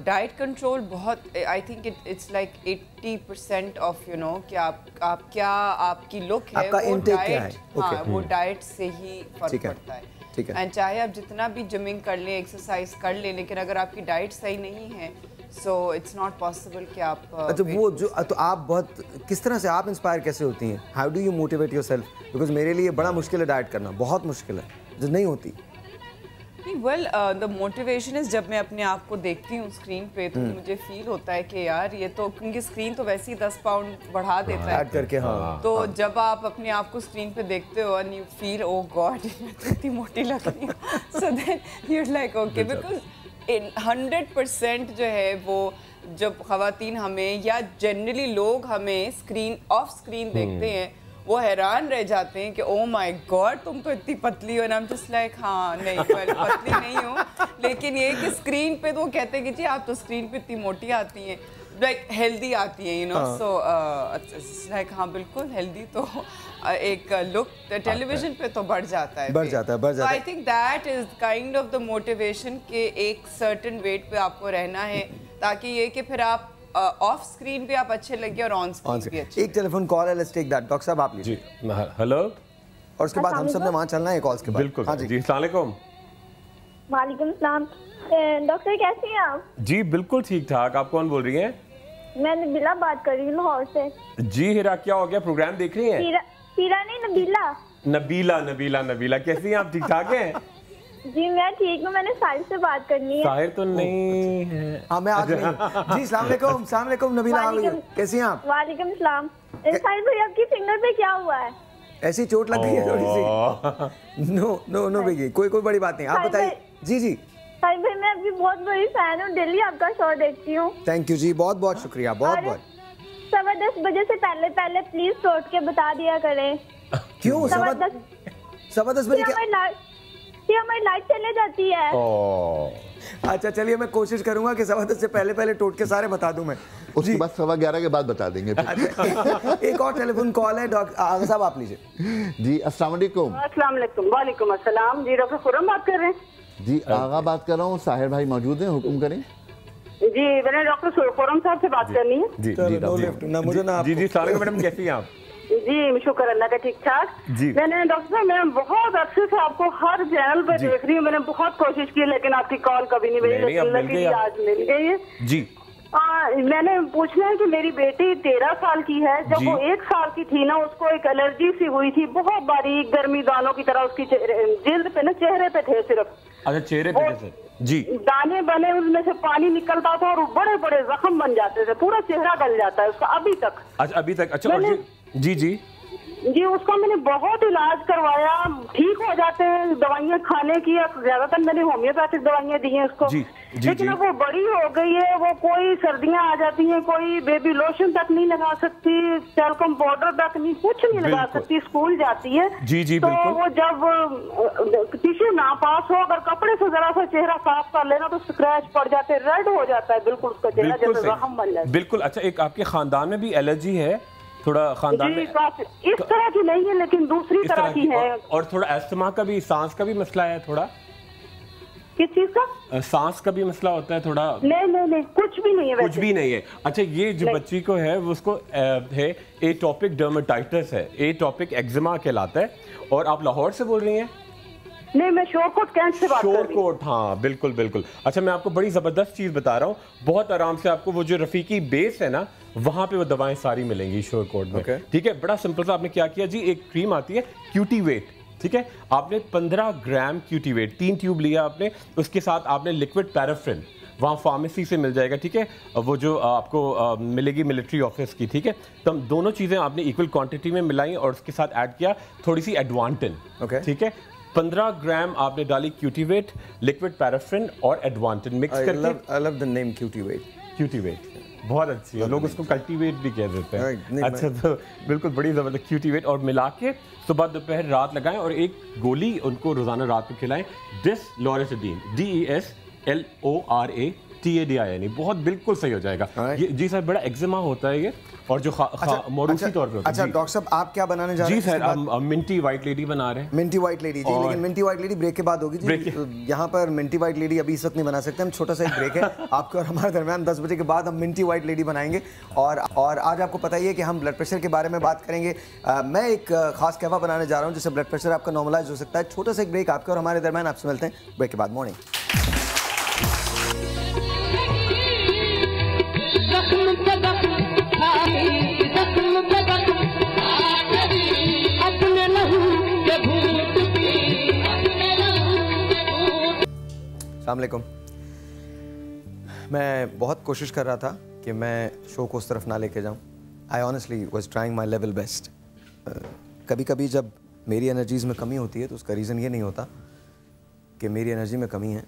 diet control बहुत, I think it's like 80% of you know कि आप क्या आपकी लुक है, वो डाइट, हाँ वो डाइट से ही फर्क पड़ता है। एंड चाहे आप जितना भी जिमिंग कर लें, एक्सरसाइज कर लें, लेकिन अगर आपकी डाइट सही नहीं है सो इट्स नॉट पॉसिबल कि आप अच्छा वो जो तो आप बहुत किस तरह से आप इंस्पायर कैसे होती हैं? How do you motivate yourself? Because मेरे लिए बड़ा मुश्किल है डाइट करना, बहुत मुश्किल है, जो नहीं होती। वेल द मोटिवेशन इज जब मैं अपने आप को देखती हूँ स्क्रीन पे तो मुझे फील होता है कि यार ये तो, क्योंकि स्क्रीन तो वैसे ही 10 पाउंड बढ़ा देता है ऐड करके, हाँ तो जब आप अपने आप को स्क्रीन पे देखते हो and you feel oh god मैं तो इतनी मोटी लग रही हूँ, so then you are like okay, because 100% जो है वो जब खवातीन हमें या जनरली लोग हमें स्क्रीन ऑफ स्क्रीन देखते हैं वो हैरान रह जाते हैं कि ओ माय गॉड तुम तो इतनी पतली हो, ना हम जस्ट लाइक हाँ नहीं पतली नहीं हूँ, लेकिन ये कि स्क्रीन पे तो वो कहते हैं कि जी आप तो स्क्रीन पे इतनी मोटी आती हैं, लाइक हेल्दी आती है, यू नो, सो लाइक हाँ बिल्कुल हेल्दी तो एक लुक टेलीविजन पे तो बढ़ जाता है, I think that is kind of the motivation के एक सर्टेन वेट पे आपको रहना है ताकि ये कि फिर आप ऑफ स्क्रीन भी आप अच्छे लगे और ऑन स्क्रीन भी अच्छे। एक टेलीफोन कॉल है, लेट्स टेक दैट। डॉक्टर साहब आप लीजिए। हेलो। और उसके बाद हम सब ने वहाँ चलना है कॉल्स के बाद। बिल्कुल जी, अस्सलाम वालेकुम। वालेकुम सलाम। डॉक्टर कैसे हैं आप? जी बिल्कुल ठीक ठाक, आप कौन बोल रही हैं? मैं नबीला बात कर रही हूँ लाहौर से। जी हिरा, क्या हो गया, प्रोग्राम देख रही हैं? हीरा नहीं, नबीला। नबीला नबीला नबीला, कैसी हैं आप, ठीक ठाक हैं? जी मैं ठीक हूँ, मैंने साहिर से बात करनी है। साहिर तो नहीं है। हाँ मैं आज नहीं। जी अस्सलाम वालेकुम नबीला, कैसी हैं आप? वालेकुम सलाम। साहिर भाई आपकी फिंगर पे क्या हुआ है? ऐसी चोट लग गई है थोड़ी सी। नो भैया, कोई बड़ी बात नहीं, आप बताइए। जी जी साहिर भाई, मैं आपकी बहुत बड़ी फैन हूँ, डेली आपका शो देखती हूँ। थैंक यू जी, बहुत बहुत शुक्रिया, बहुत। 10:15 से पहले प्लीज तोड़ के बता दिया करें। क्यों 10:15 बजे? हमारी लाइट चले जाती है। अच्छा चलिए, मैं कोशिश करूंगा कि 10:15 से पहले टोट के सारे बता दूं मैं। उसके बाद 11:15 के बाद बता देंगे। एक और टेलीफोन कॉल है, डॉक्टर आगा साहब आप लीजिए। जी अस्सलाम वालेकुम। अस्सलाम वालेकुम। वालेकुम अस्सलाम। जी डॉक्टर खुरम बात कर रहे हैं? जी आगा बात कर रहा हूँ, साहिर भाई मौजूद हैं, हुक्म करें। जी मैंने डॉक्टर खुरम साहब से बात करनी है। जी मैडम, कैसी हैं आप? जी शुक्र अल्लाह का, ठीक ठाक। मैंने डॉक्टर साहब, मैं बहुत अरसे से आपको हर चैनल पे देख रही हूँ, मैंने बहुत कोशिश की लेकिन आपकी कॉल कभी नहीं मिली, आज मिल गई है जी। मैंने पूछना है कि मेरी बेटी 13 साल की है, जब वो 1 साल की थी ना, उसको एक एलर्जी सी हुई थी, बहुत बारीक गर्मी दानों की तरह उसकी जिल्द पे ना, चेहरे पे थे सिर्फ। अच्छा चेहरे पे थे जी, दाने बने, उसमें से पानी निकलता था और बड़े बड़े जख्म बन जाते थे, पूरा चेहरा गल जाता है उसका अभी तक। अच्छा अभी तक? अच्छा जी उसका मैंने बहुत इलाज करवाया, ठीक हो जाते हैं, दवाइयाँ खाने की, ज्यादातर मैंने होम्योपैथिक दवाइयाँ दी हैं उसको। लेकिन अब वो बड़ी हो गई है, वो कोई सर्दियाँ आ जाती हैं, कोई बेबी लोशन तक नहीं लगा सकती, टैल्कम पाउडर तक नहीं, कुछ नहीं लगा सकती, स्कूल जाती है। तो वो जब टिश्यू ना पास हो, अगर कपड़े से जरा सा चेहरा साफ कर लेना तो स्क्रैच पड़ जाते, रेड हो जाता है बिल्कुल उसका चेहरा, जैसे जख्म बन जाता है। बिल्कुल। अच्छा, एक आपके खानदान में भी एलर्जी है? थोड़ा खानदान में इस तरह की नहीं है लेकिन दूसरी तरह की है। और थोड़ा अस्थमा का भी, सांस का भी मसला है थोड़ा? किस चीज का? सांस का भी मसला होता है थोड़ा? नहीं कुछ भी नहीं है, कुछ भी नहीं है। अच्छा, ये जो बच्ची को है उसको है एटोपिक डर्मेटाइटिस है, एटोपिक एक्जिमा कहलाता है। और आप लाहौर से बोल रही हैं? नहीं, मैं शोरकोट कैंट से बात कर रही हूं। शोरकोट, हाँ बिल्कुल बिल्कुल। अच्छा, मैं आपको बड़ी जबरदस्त चीज बता रहा हूँ, बहुत आराम से आपको वो जो रफीकी बेस है ना, वहां पे वो दवाएं सारी मिलेंगी शोरकोट में। ठीक है, बड़ा सिंपल सा आपने क्या किया जी, एक क्रीम आती है क्यूटीवेट, ठीक है, आपने 15 ग्राम क्यूटीवेट 3 ट्यूब लिया आपने, उसके साथ आपने लिक्विड पैराफिन, वहाँ फार्मेसी से मिल जाएगा, ठीक है, वो जो आपको मिलेगी मिलिट्री ऑफिस की, ठीक है। तो दोनों चीज़ें आपने इक्वल क्वांटिटी में मिलाई और उसके साथ ऐड किया थोड़ी सी एडवांटिन, ठीक है। 15 ग्राम आपने डाली क्यूटीवेट, लिक्विड पैराफिन और एडवांटिन मिक्स करके। I love the name Cutivate. Cutivate बहुत अच्छी है, लोग उसको कल्टीवेट भी कह देते हैं। अच्छा, तो बिल्कुल बड़ी ज़बरदस्त क्यूटीवेट, और मिला के सुबह दोपहर रात लगाएं और एक गोली उनको रोज़ाना रात को खिलाएं, डिसलोरासिडीन, DESLORATADI, बहुत बिल्कुल सही हो जाएगा ये जी सर। बड़ा एक्जिमा होता है ये, और जो मौरूसी तौर पे। अच्छा डॉक्टर साहब, आप क्या बनाने जा रहे हैं? जी सर, हम मिंटी वाइट लेडी बना रहे हैं। मिंटी वाइट लेडी जी, लेकिन मिंटी वाइट लेडी ब्रेक के बाद होगी जी। यहाँ पर मिंटी वाइट लेडी अभी इस वक्त नहीं बना सकते हम, छोटा सा एक ब्रेक है आपके और हमारे दरमियान। 10 बजे के बाद हम मिंटी वाइट लेडी बनाएंगे। और आज आपको पता ही है कि हम ब्लड प्रेशर के बारे में बात करेंगे। मैं एक खास कहवा बनाने जा रहा हूँ जिससे ब्लड प्रेशर आपका नॉर्मलाइज हो सकता है। छोटा सा एक ब्रेक आपके और हमारे दरमियान, आपसे मिलते हैं ब्रेक के बाद। मॉर्निंग अस्सलामुअलैकुम। मैं बहुत कोशिश कर रहा था कि मैं शो को उस तरफ ना लेके जाऊं। I honestly was trying my level best. कभी कभी जब मेरी एनर्जीज़ में कमी होती है तो उसका रीज़न ये नहीं होता कि मेरी एनर्जी में कमी है,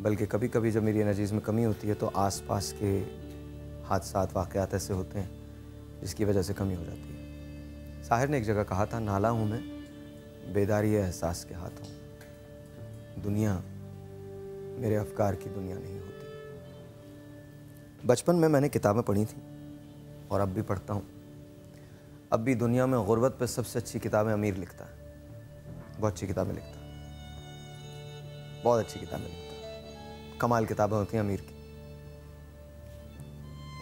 बल्कि कभी कभी जब मेरी एनर्जीज़ में कमी होती है तो आसपास के हादसात वाक़यात ऐसे होते हैं जिसकी वजह से कमी हो जाती है। साहिर ने एक जगह कहा था, नाला हूँ मैं बेदारी एहसास के हाथों, दुनिया मेरे अफकार की दुनिया नहीं होती। बचपन में मैंने किताबें पढ़ी थी और अब भी पढ़ता हूँ। अब भी दुनिया में गुर्बत पे सबसे अच्छी किताबें अमीर लिखता है, बहुत अच्छी किताबें लिखता है, बहुत अच्छी किताबें लिखता है। कमाल किताबें होती हैं अमीर की,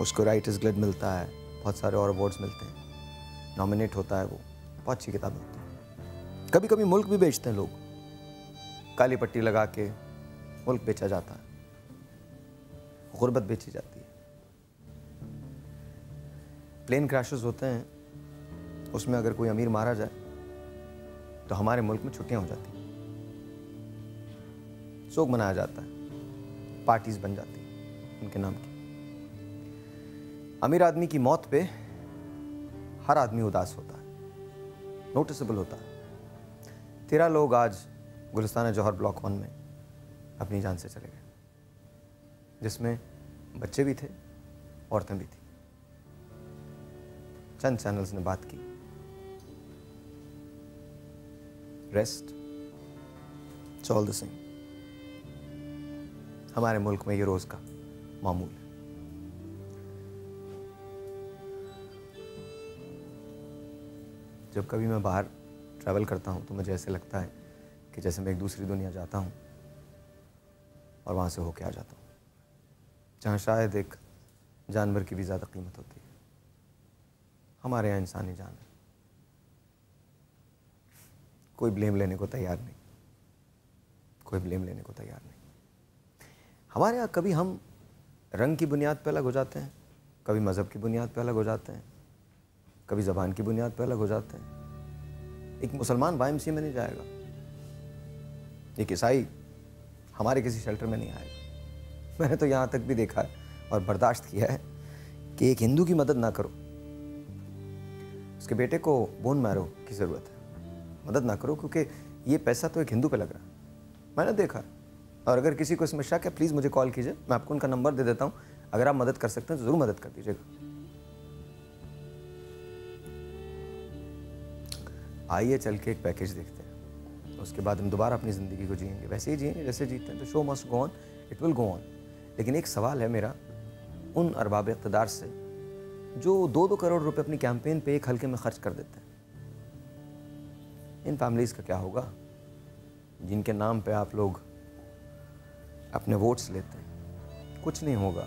उसको राइटर्स गिल्ड मिलता है, बहुत सारे और अवार्ड्स मिलते हैं, नॉमिनेट होता है, वो बहुत अच्छी किताबें होती हैं। कभी कभी मुल्क भी बेचते हैं लोग, काली पट्टी लगा के मुल्क बेचा जाता है, गुर्बत बेची जाती है। प्लेन क्रैशेस होते हैं, उसमें अगर कोई अमीर मारा जाए तो हमारे मुल्क में छुट्टियां हो जाती हैं, शोक मनाया जाता है, पार्टीज बन जाती हैं उनके नाम की। अमीर आदमी की मौत पे हर आदमी उदास होता है, नोटिसेबल होता है। 13 लोग आज गुलिस्तान जौहर ब्लॉक 1 में अपनी जान से चले गए, जिसमें बच्चे भी थे, औरतें भी थी। चंद चैनल्स ने बात की, rest it's all the same. हमारे मुल्क में ये रोज का मामूल है। जब कभी मैं बाहर ट्रैवल करता हूँ तो मुझे ऐसे लगता है कि जैसे मैं एक दूसरी दुनिया जाता हूँ और वहाँ से होके आ जाता हूँ, जहाँ शायद एक जानवर की भी ज़्यादा कीमत होती है। हमारे यहाँ इंसानी जान है, कोई ब्लेम लेने को तैयार नहीं, कोई ब्लेम लेने को तैयार नहीं। हमारे यहाँ कभी हम रंग की बुनियाद पे अलग हो जाते हैं, कभी मज़हब की बुनियाद पे अलग हो जाते हैं, कभी ज़बान की बुनियाद पे अलग हो जाते हैं। एक मुसलमान YMCA में नहीं जाएगा, एक ईसाई हमारे किसी शेल्टर में नहीं आएगा। मैंने तो यहाँ तक भी देखा है और बर्दाश्त किया है कि एक हिंदू की मदद ना करो, उसके बेटे को बोन मैरो की ज़रूरत है, मदद ना करो, क्योंकि ये पैसा तो एक हिंदू पे लग रहा है। मैंने देखा है। और अगर किसी को इसमें शक है, प्लीज़ मुझे कॉल कीजिए, मैं आपको उनका नंबर दे देता हूँ। अगर आप मदद कर सकते हैं तो ज़रूर मदद कर दीजिएगा। आइए चल के एक पैकेज देखते हैं, उसके बाद हम दोबारा अपनी ज़िंदगी को जिएंगे, वैसे ही जिएंगे जैसे जीते हैं। तो show must go on, it will go on. लेकिन एक सवाल है मेरा उन अरबाब इक़्तिदार से जो 2-2 करोड़ रुपए अपनी कैंपेन पे एक हल्के में खर्च कर देते हैं। इन फैमिलीज़ का क्या होगा जिनके नाम पे आप लोग अपने वोट्स लेते हैं? कुछ नहीं होगा।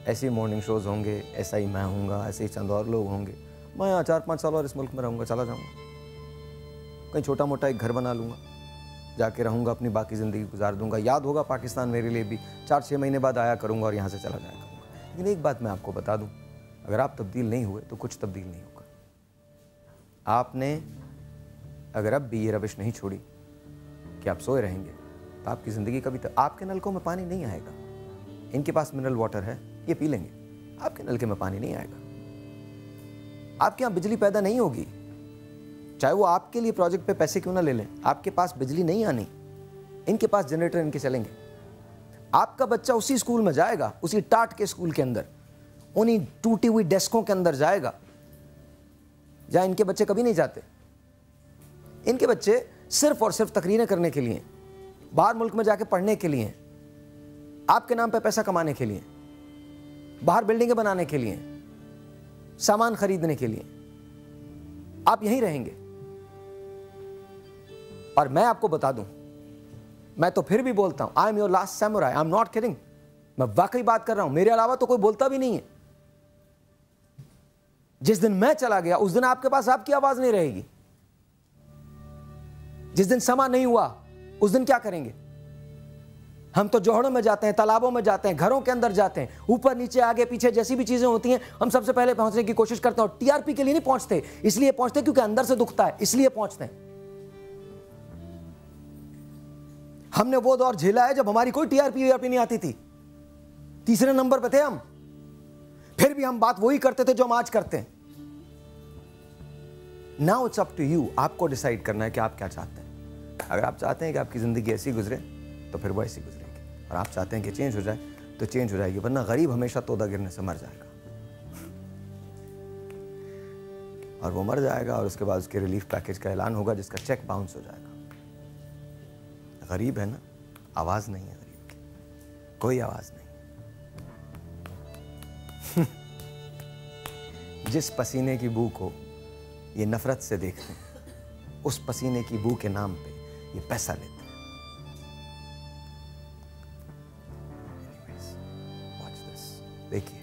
ऐसे ही मॉर्निंग शोज़ होंगे, ऐसा ही मैं हूँगा, ऐसे ही चंद और लोग होंगे। मैं यहाँ 4-5 साल और इस मुल्क में रहूँगा, चला जाऊँगा, कहीं छोटा मोटा एक घर बना लूँगा, जाके रहूँगा, अपनी बाकी ज़िंदगी गुजार दूँगा। याद होगा पाकिस्तान मेरे लिए भी, 4-6 महीने बाद आया करूँगा और यहाँ से चला जाया करूँगा। लेकिन एक बात मैं आपको बता दूँ, अगर आप तब्दील नहीं हुए तो कुछ तब्दील नहीं होगा। आपने अगर अब भी ये रविश नहीं छोड़ी कि आप सोए रहेंगे तो आपकी ज़िंदगी कभी तक, आपके नलकों में पानी नहीं आएगा। इनके पास मिनरल वाटर है, ये पी लेंगे, आपके नलके में पानी नहीं आएगा। आपके यहाँ बिजली पैदा नहीं होगी, चाहे वो आपके लिए प्रोजेक्ट पे पैसे क्यों ना ले लें, आपके पास बिजली नहीं आनी, इनके पास जनरेटर इनके चलेंगे। आपका बच्चा उसी स्कूल में जाएगा, उसी टाट के स्कूल के अंदर, उन्हीं टूटी हुई डेस्कों के अंदर जाएगा जहाँ इनके बच्चे कभी नहीं जाते। इनके बच्चे सिर्फ और सिर्फ तकरीरें करने के लिए, बाहर मुल्क में जाके पढ़ने के लिए, आपके नाम पे पैसा कमाने के लिए, बाहर बिल्डिंगें बनाने के लिए, सामान खरीदने के लिए आप यहीं रहेंगे। और मैं आपको बता दूं, मैं तो फिर भी बोलता हूं, I am your last samurai, I am not kidding, मैं वाकई बात कर रहा हूं, मेरे अलावा तो कोई बोलता भी नहीं है। जिस दिन मैं चला गया उस दिन आपके पास आपकी आवाज नहीं रहेगी। जिस दिन समा नहीं हुआ उस दिन क्या करेंगे? हम तो जोहड़ों में जाते हैं, तालाबों में जाते हैं, घरों के अंदर जाते हैं, ऊपर नीचे आगे पीछे जैसी भी चीजें होती हैं हम सबसे पहले पहुंचने की कोशिश करते हैं। और टीआरपी के लिए नहीं पहुंचते, इसलिए पहुंचते क्योंकि अंदर से दुखता है, इसलिए पहुंचते हैं। हमने वो दौर झेला है जब हमारी कोई टीआरपी नहीं आती थी, तीसरे नंबर पे थे हम, फिर भी हम बात वही करते थे जो हम आज करते हैं। Now it's up to you, आपको डिसाइड करना है कि आप क्या चाहते हैं। अगर आप चाहते हैं कि आपकी जिंदगी ऐसी गुजरे तो फिर वो ऐसी गुजरेगी, और आप चाहते हैं कि चेंज हो जाए तो चेंज हो जाएगी, वरना गरीब हमेशा तोदा गिरने से मर जाएगा। और वो मर जाएगा और उसके बाद उसके रिलीफ पैकेज का ऐलान होगा जिसका चेक बाउंस हो जाएगा। गरीब है ना, आवाज नहीं है गरीब की, कोई आवाज नहीं। जिस पसीने की बू को ये नफरत से देखते हैं, उस पसीने की बू के नाम पे ये पैसा लेते हैं। वॉच दिस, देखिए।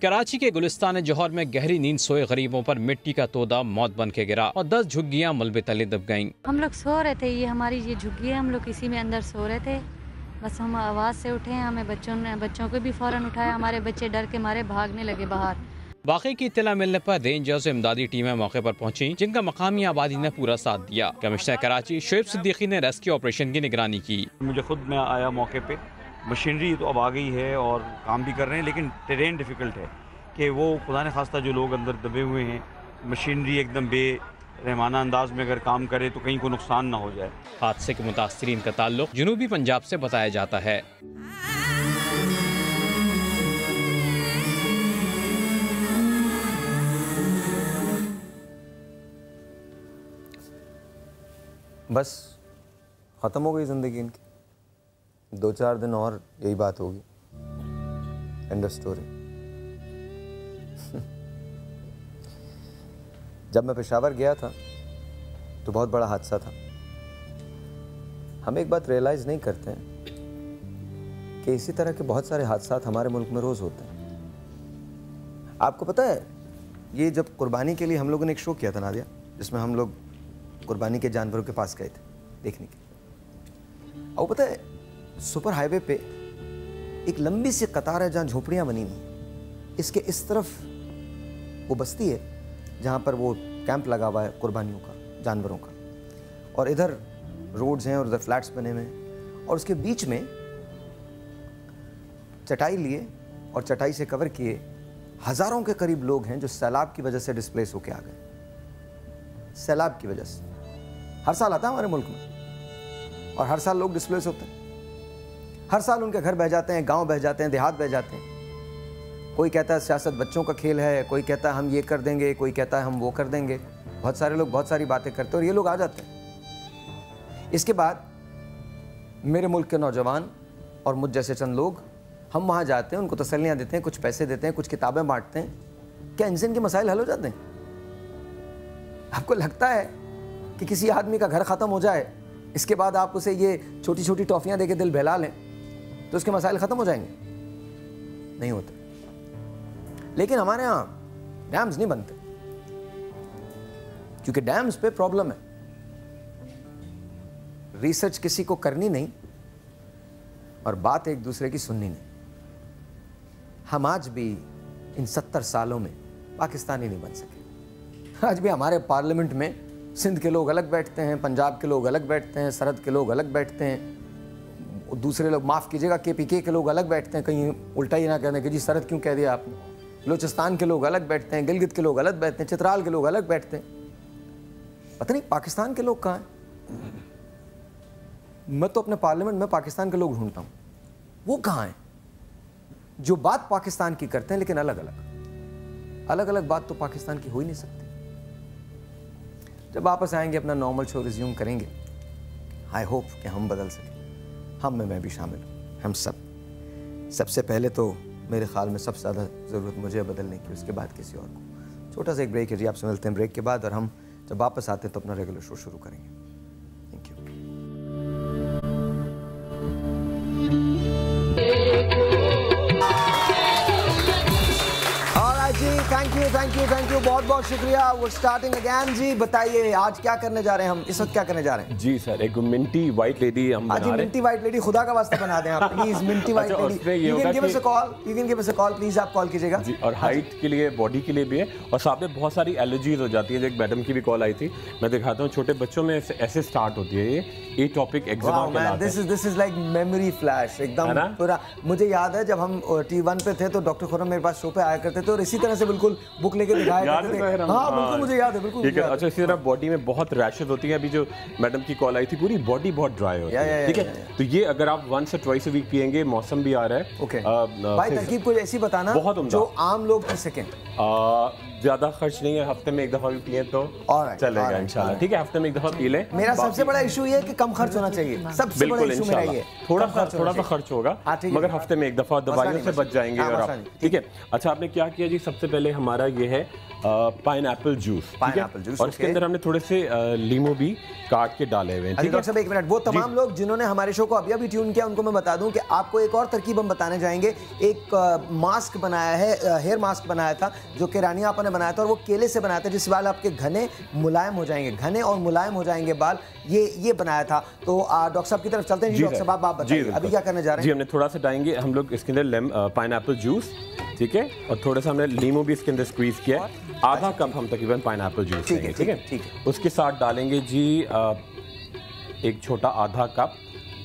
कराची के गुलिस्तान जौहर में गहरी नींद सोए गरीबों पर मिट्टी का तोदा मौत बन के गिरा और 10 झुग्गियां मलबे तले दब गईं। हम लोग सो रहे थे, ये हमारी ये झुग्गी है, हम लोग इसी में अंदर सो रहे थे। बस हम आवाज़ से उठे हैं, हमें बच्चों को भी फ़ौरन उठाया। हमारे बच्चे डर के मारे भागने लगे बाहर। वाक़े की इत्तला मिलने पर रेंजर्स और इमदादी टीमें मौके पर पहुंची, जिनका मकामी आबादी ने पूरा साथ दिया। कमिश्नर कराची शोएब सिद्दीकी ने रेस्क्यू ऑपरेशन की निगरानी की। मुझे खुद में आया मौके पे, मशीनरी तो अब आ गई है और काम भी कर रहे हैं, लेकिन टेरेन डिफ़िकल्ट है कि वो खुदा न खास्ता जो लोग अंदर दबे हुए हैं, मशीनरी एकदम बेरहमाना अंदाज में अगर काम करे तो कहीं को नुकसान ना हो जाए। हादसे के मुतासरीन का ताल्लुक जनूबी पंजाब से बताया जाता है। बस ख़त्म हो गई ज़िंदगी इनकी। 2-4 दिन और यही बात होगी। End of story. जब मैं पेशावर गया था तो बहुत बड़ा हादसा था। हम एक बात रियलाइज़ नहीं करते हैं कि इसी तरह के बहुत सारे हादसा हमारे मुल्क में रोज़ होते हैं। आपको पता है, ये जब कुर्बानी के लिए हम लोगों ने एक शो किया था नादिया, जिसमें हम लोग कुर्बानी के जानवरों के पास गए थे देखने के लिए। और पता है, सुपर हाईवे पे एक लंबी सी कतार है जहाँ झोपड़ियाँ बनी हुई। इसके इस तरफ वो बस्ती है जहाँ पर वो कैंप लगा हुआ है कुर्बानियों का, जानवरों का, और इधर रोड्स हैं और उधर फ्लैट्स बने हुए हैं, और उसके बीच में चटाई लिए और चटाई से कवर किए हज़ारों के करीब लोग हैं जो सैलाब की वजह से डिस्प्लेस होके आ गए। सैलाब की वजह से हर साल आता है हमारे मुल्क में, और हर साल लोग डिस्प्लेस होते हैं। हर साल उनके घर बह जाते हैं, गांव बह जाते हैं, देहात बह जाते हैं। कोई कहता है सियासत बच्चों का खेल है, कोई कहता है हम ये कर देंगे, कोई कहता है हम वो कर देंगे। बहुत सारे लोग बहुत सारी बातें करते हैं और ये लोग आ जाते हैं। इसके बाद मेरे मुल्क के नौजवान और मुझ जैसे चंद लोग, हम वहाँ जाते हैं, उनको तसल्लियाँ देते हैं, कुछ पैसे देते हैं, कुछ किताबें बांटते हैं। क्या इनसे इनके मसाइल हल हो जाते हैं? आपको लगता है कि किसी आदमी का घर ख़त्म हो जाए, इसके बाद आप उसे ये छोटी छोटी टॉफ़ियाँ दे के दिल बहला लें तो उसके मसाइल ख़त्म हो जाएंगे? नहीं होते। लेकिन हमारे यहाँ डैम्स नहीं बनते क्योंकि डैम्स पे प्रॉब्लम है। रिसर्च किसी को करनी नहीं और बात एक दूसरे की सुननी नहीं। हम आज भी इन 70 सालों में पाकिस्तानी नहीं बन सके। आज भी हमारे पार्लियामेंट में सिंध के लोग अलग बैठते हैं, पंजाब के लोग अलग बैठते हैं, सरहद के लोग अलग बैठते हैं, दूसरे लोग, माफ़ कीजिएगा, KPK के लोग अलग बैठते हैं। कहीं उल्टा ही ना कहने कि जी सरहद क्यों कह दिया आपने। बलूचिस्तान के लोग अलग बैठते हैं, गिलगित के लोग अलग बैठते हैं, चित्राल के लोग अलग बैठते हैं। पता नहीं पाकिस्तान के लोग कहाँ हैं? मैं तो अपने पार्लियामेंट में पाकिस्तान के लोग ढूंढता हूँ, वो कहाँ हैं जो बात पाकिस्तान की करते हैं लेकिन अलग अलग बात तो पाकिस्तान की हो ही नहीं सकती। जब वापस आएंगे, अपना नॉर्मल शो रिज्यूम करेंगे, आई होप कि हम बदल सकें। हम में मैं भी शामिल हूँ, हम सब। सबसे पहले तो मेरे ख्याल में सबसे ज़्यादा ज़रूरत मुझे बदलने की, उसके बाद किसी और को। छोटा सा एक ब्रेक है जी, आपसे मिलते हैं ब्रेक के बाद, और हम जब वापस आते हैं तो अपना रेगुलर शो शुरू करेंगे। Thank you. थैंक यू, बहुत बहुत शुक्रिया। वो स्टार्टिंग अगेन जी। बताइए आज क्या करने जा रहे हैं हम, इस वक्त क्या करने जा रहे हैं? जी सर, एक मिंटी वाइट लेडी हम बना रहे हैं। मिंटी वाइट लेडी, खुदा का वास्ता बना दें आप please. Minty white lady, you can give us a call, you can give us a call please, आप कॉल कीजिएगा जी। और हाइट के लिए, बॉडी के लिए भी है, और साथ में बहुत सारी एलर्जीज हो जाती है। जो एक मैडम की भी कॉल आई थी, मैं दिखाता हूँ। छोटे बच्चों में ऐसे स्टार्ट होती है ये टॉपिक एक्जिमा कहलाता है। This is like memory flash एकदम पूरा। मुझे याद है जब हम T1 पे थे तो डॉक्टर खुरम मेरे पास शो पे आया करते थे और इसी तरह से बिल्कुल बुक लेके दिखाया करते थे। हाँ बिल्कुल मुझे याद है, बिल्कुल। अच्छा, इसी तरह बॉडी में बहुत रैशेस होती है। अभी जो मैडम की कॉल आई थी, पूरी बॉडी बहुत ड्राई होती है, ठीक है। तो ये अगर आप 1 से 2 वीक पियेंगे, मौसम भी आ रहा है। ओके भाई, तरकीब कोई ऐसी बताना जो आम लोग पी सकें। ज्यादा खर्च नहीं है, हफ्ते में एक दफा भी पिए तो चलेगा इंशाल्लाह, ठीक है। हफ्ते में एक दफा पी लें। मेरा सबसे बड़ा इशू ये है कि कम खर्च होना चाहिए, सबसे बड़ा इशू मेरा ये। थोड़ा सा खर्च होगा, मगर हफ्ते में एक दफा दवाइयों से बच जाएंगे और आप, ठीक है। अच्छा, आपने क्या किया जी? सबसे सबसे पहले हमारा ये है पाइनएप्पल जूस, और इसके अंदर हमने थोड़े से लीमू भी काट के डाले हुए हैं। ठीक है डॉक्टर साहब, एक मिनट, वो तमाम लोग जिन्होंने हमारे शो को अभी अभी ट्यून किया उनको मैं बता दूं कि आपको एक और तरकीब हम बताने जाएंगे। एक मास्क बनाया है, हेयर मास्क बनाया था जो कि रानी आपा ने बनाया था, और वो केले से बनाया था, जिससे बाल आपके घने मुलायम हो जाएंगे, घने और मुलायम हो जाएंगे बाल, ये बनाया था। तो डॉक्टर साहब की तरफ चलते हैं। जी डॉक्टर साहब, आप बताइए अभी क्या करने जा रहे हैं? जी, हमने थोड़ा सा डालेंगे हम लोग इसके अंदर पाइनएप्पल जूस, ठीक है, और थोड़ा सा हमने लीमू भी इसके अंदर स्क्वीज किया है, आधा कप हम तकरीबन पाइनएप्पल जूस, ठीक है, ठीक है। उसके साथ डालेंगे जी एक छोटा आधा कप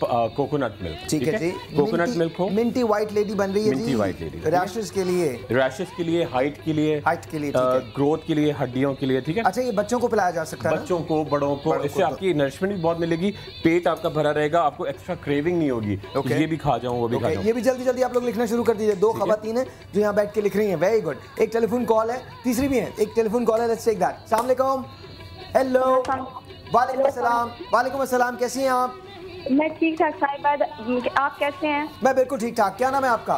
कोकोनट मिल्क, ठीक है जी। कोकोनट मिल्क हो, मिंटी व्हाइट लेडी बन रही है जी, मिंटी व्हाइट लेडी, रैशेस के लिए, हाइट के लिए, ग्रोथ के लिए, हड्डियों के लिए, ठीक है। अच्छा, ये बच्चों को पिलाया जा सकता है? बच्चों को, बड़ों को, इससे आपकी नरिशमेंट भी बहुत मिलेगी, पेट आपका भरा रहेगा, आपको एक्स्ट्रा क्रेविंग नहीं होगी, ये भी खा जाऊं वो भी खा जाऊं। ये भी जल्दी जल्दी आप लोग लिखना शुरू कर दीजिए। 2 खवातीन है जो यहाँ बैठ के लिख रही हैं, वेरी गुड। एक टेलीफोन कॉल है, तीसरी भी है, एक टेलीफोन कॉल है, लेट्स टेक दैट। अस्सलाम वालेकुम। हेलो, वालेकुम अस्सलाम। वालेकुम अस्सलाम, कैसी हैं आप? मैं ठीक ठाक साहिबाद, आप कैसे हैं? मैं बिल्कुल ठीक ठाक। क्या नाम है आपका?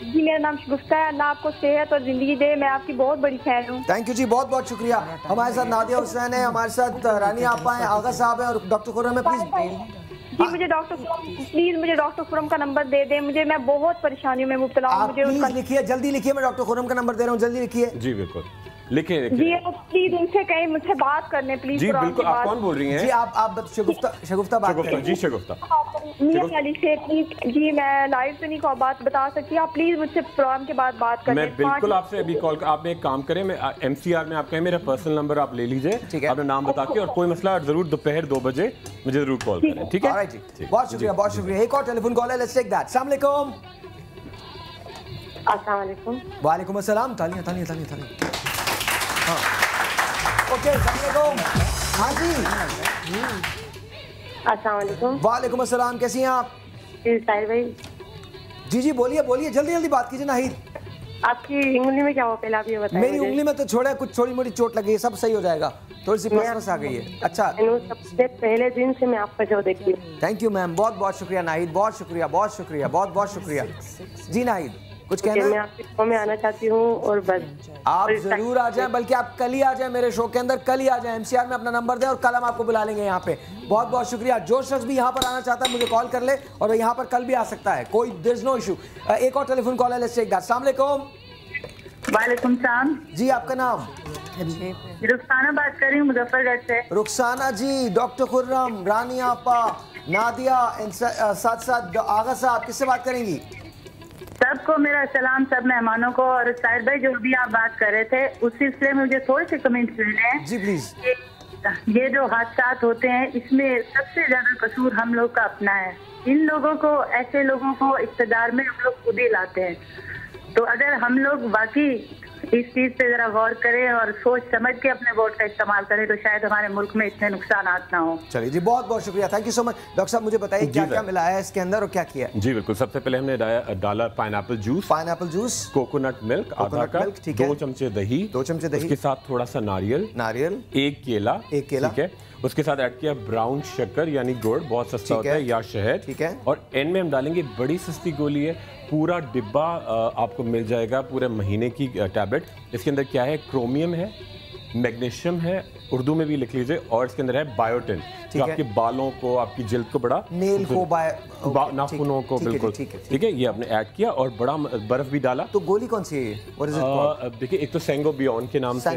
जी मेरा नाम शगुफ्ता है। अल्लाह आपको सेहत और जिंदगी दे, मैं आपकी बहुत बड़ी फैन हूँ। थैंक यू जी, बहुत बहुत शुक्रिया। हमारे साथ नादिया हुसैन है, हमारे साथ रानी आपा है, आगा साहब है, और डॉक्टर खुर्रम है। प्लीज जी मुझे डॉक्टर खुर्रम का नंबर दे दें, मुझे, मैं बहुत परेशानियों में मुब्तला हूँ। मुझे उनका लिखिए, जल्दी लिखिए, मैं डॉक्टर खुर्रम का नंबर दे रहा हूँ, जल्दी लिखिए। जी बिल्कुल, लिखे जी, प्लीज उनसे कहीं मुझसे बात करने, प्लीज। जी बिल्कुल, आप कौन बोल रही हैं? जी आप शगुफ्ता बात कर रही हैं। जी शगुफ्ता से जी, मैं लाइव से नहीं बात बता सकती, आप प्लीज मुझसे प्रोग्राम के बाद बात करें। मैं बिल्कुल आपसे अभी कॉल, आप एक काम करें, मैं MCR में आपका मेरा पर्सनल नंबर आप ले लीजिए, ठीक है, अपना नाम बता के, और कोई मसला जरूर दोपहर 2 बजे मुझे जरूर कॉल करें, ठीक है? बहुत शुक्रिया, बहुत शुक्रिया। एक और टेलीफोन कॉल है, लेट्स टेक दैट। अस्सलाम वालेकुम। अस्सलाम वालेकुम। वालेकुम अस्सलाम। तालियां तालियां तालियां तालियां। हाँ ओके, अस्सलाम वालेकुम। हाँ जी, अस्सलाम वालेकुम। वालेकुम अस्सलाम, कैसी हैं आप? साहिर भाई। जी बोलिए बोलिए, जल्दी जल्दी बात कीजिए। नाहिद, आपकी उंगली में क्या हो, पहले आप ये बताइए। मेरी उंगली में तो छोड़ा, कुछ थोड़ी मोटी चोट लगी है, सब सही हो जाएगा, थोड़ी सी फसफस आ गई है। अच्छा, सबसे पहले दिन से मैं आपका शो देखती हूँ। थैंक यू मैम, बहुत बहुत शुक्रिया नाहिद, बहुत शुक्रिया, बहुत शुक्रिया, बहुत बहुत शुक्रिया। जी नाहिद, कुछ कहना? मैं आपके शो में आना चाहती हूँ, और बस आप जरूर आ जाएं, बल्कि आप कल ही आ जाएं मेरे शो के अंदर, कल ही आ जाएं। MCR में अपना नंबर दें और कल हम आपको बुला लेंगे यहाँ पे। बहुत बहुत शुक्रिया। जो शख्स भी यहाँ पर आना चाहता है मुझे कॉल कर ले, और यहाँ पर कल भी आ सकता है, कोई देयर इज नो इशू। एक और टेलीफोन कॉल है, लेट्स टेक दैट। अस्सलाम वालेकुम। वालेकुम सलाम जी, आपका नाम? रुखसाना बात कर रही हूँ, मुजफ्फरगढ़ से। रुखसाना जी, डॉक्टर खुर्रम, रानी आपा, नादिया, साथ साथ आगा साहब, किससे बात करेंगी? सबको मेरा सलाम, सब मेहमानों को। और साहिर भाई, जो भी आप बात कर रहे थे उस सिलसिले में मुझे थोड़े से कमेंट्स देने हैं। जी प्लीज। ये जो हादसा होते हैं, इसमें सबसे ज्यादा कसूर हम लोग का अपना है। इन लोगों को, ऐसे लोगों को इक़्तिदार में हम लोग खुद ही लाते हैं। तो अगर हम लोग वाकई इस चीज पे जरा गौर करें और सोच समझ के अपने वोट का इस्तेमाल करें, तो शायद हमारे मुल्क में इतने नुकसान ना हो। चलिए जी, बहुत बहुत शुक्रिया, thank you so much. Doctor साहब, मुझे बताइए क्या क्या मिलाया है इसके अंदर और क्या किया है? जी बिल्कुल, सबसे पहले हमने डाला पाइनएप्पल जूस, कोकोनट मिल्क आधा कप, 2 चमचे दही, उसके साथ थोड़ा सा नारियल, एक केला, ठीक है, उसके साथ ऐड किया ब्राउन शक्कर यानी गुड़, बहुत सस्ता होता है, या शहद, ठीक है, और एंड में हम डालेंगे बड़ी सस्ती गोली है, पूरा डिब्बा आपको मिल जाएगा, पूरे महीने की टैबलेट। इसके अंदर क्या है, क्रोमियम है, मैग्नीशियम है, उर्दू में भी लिख लीजिए, और इसके अंदर है बायोटिन, जो आपके बालों को, आपकी जिल्द को बड़ा, नेल को, नाखूनों को, बिल्कुल ठीक है, ये आपने ऐड किया, और बड़ा बर्फ भी डाला। तो गोली कौन सी है? देखिए, एक तो सेंगोबियन के नाम से है,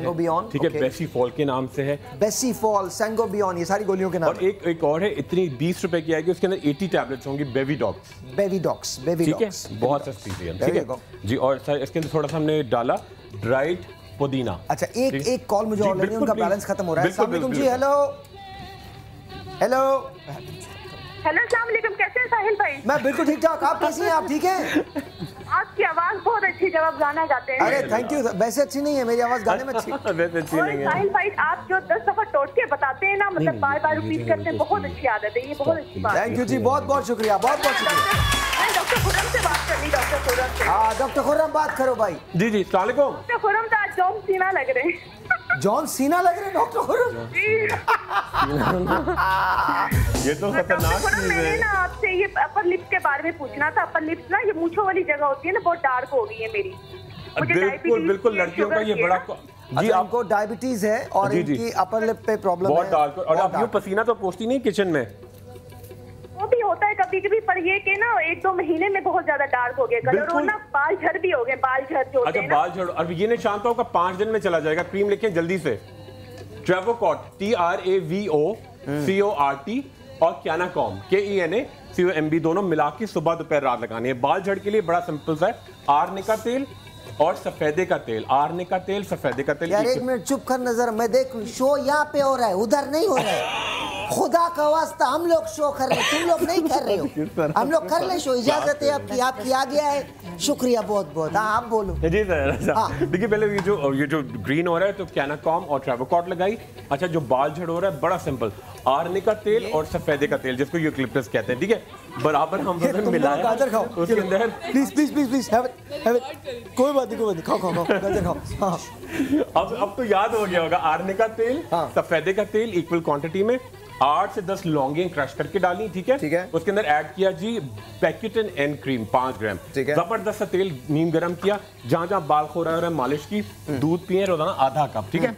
ठीक है, बेसीफॉल के नाम से है, बेसीफॉल, सेंगोबियन, ये सारी गोलियों के नाम। और एक और है, इतनी 20 रुपए की आएगी, उसके अंदर 80 टैबलेट्स होंगी, बेवीडॉक्स, ठीक है, बहुत सस्ती है, ठीक है जी। और इसके अंदर थोड़ा सा हमने डाला ड्राइड पुदीना। अच्छा, एक कॉल मुझे ऑलरेडी उनका बैलेंस खत्म हो रहा है। अस्सलाम वालेकुम जी। हेलो अस्सलाम वालेकुम, कैसे हैं साहिल भाई? मैं बिल्कुल ठीक ठाक, आप कैसी हैं? आप ठीक हैं? आपकी आवाज बहुत अच्छी जब आप गाना गाते हैं। अरे थैंक यू, वैसे अच्छी नहीं है मेरी आवाज, गाने में अच्छी वैसे अच्छी नहीं है। साहिल भाई, आप जो 10 दफा टोटके बताते हैं ना, मतलब बार बार रिपीट करते हैं, बहुत अच्छी आदत है, ये बहुत अच्छी बात है। थैंक यू जी, बहुत बहुत शुक्रिया, बहुत बहुत शुक्रिया। मैं डॉक्टर खुर्रम से बात करनी, डॉक्टर खुर्रम से। हाँ डॉक्टर खुर्रम, बात करो भाई। जी जी, अस्सलाम वालेकुम। डॉक्टर खुर्रम तो आज जॉन सीना लग रहे हैं। जॉन सीना लग रहे हैं डॉक्टर खुर्रम? ये तो खतरनाक चीज है। मैंने ना आपसे ये अपर लिप्स के बारे में पूछना था। अपर लिप्स ना, ये मूंछों वाली जगह होती है ना, बहुत डार्क हो गई है मेरी। बिल्कुल बिल्कुल, लड़कियों का ये बड़ा जी, आपको डायबिटीज है और इनकी अपर लिप पे प्रॉब्लम है बहुत डार्क, और आप यूं पसीना तो पोंछती नहीं किचन में? वो भी होता है कभी कभी, पर ये कि ना 1-2 महीने में बहुत ज्यादा डार्क हो गया कलर और ना बाल झड़ भी हो गए, बाल झड़ जो होते हैं ना। बाल झड़, और ये नहीं जानता होगा 5 दिन में चला जाएगा। क्रीम लिखें जल्दी से, ट्रेवोकॉट TRAVOCORT और कैनाकॉम KENACOMB दोनों मिला के सुबह दोपहर रात लगानी है। बाल झड़ के लिए बड़ा सिंपल सा है, आरने का तेल और सफेदे का तेल, आरने का तेल, सफेदे का तेल। यार 1 मिनट चुप कर, नजर मैं देख, शो यहाँ पे हो रहा है, उधर नहीं हो रहा है। खुदा का वास्ता हम लोग शो कर रहे हैं, तुम लोग नहीं कर रहे हो। हम लोग कर ले शो, इजाजत है आपकी आ गया है, शुक्रिया बहुत बहुत। हाँ आप बोलो। जी सर, देखिए पहले ये जो ग्रीन हो रहा है तो कैनाकॉम और ट्रेवोकॉट लगाई। अच्छा, जो बाल झड़ हो रहा है बड़ा सिंपल, आरने का तेल और सफेदे का तेल जिसको यूकलिप्टस कहते हैं, ठीक है, बराबर हम मिलाएं। गाजर खाओ उसके अंदर, please please please please have it, कोई बात नहीं, खाओ गाजर खाओ। हाँ, अब तो याद हो गया होगा, आरने का तेल, सफेदे का तेल इक्वल क्वांटिटी में 8 से 10 लौंगे क्रश करके डाली, ठीक है। उसके अंदर ऐड किया जी पैकेटन एंड क्रीम 5 ग्राम, जबरदस्त सा तेल नीम गरम किया, जहां जहां बाल खो रहा है मालिश की, दूध पिए रोजाना आधा कप, ठीक है।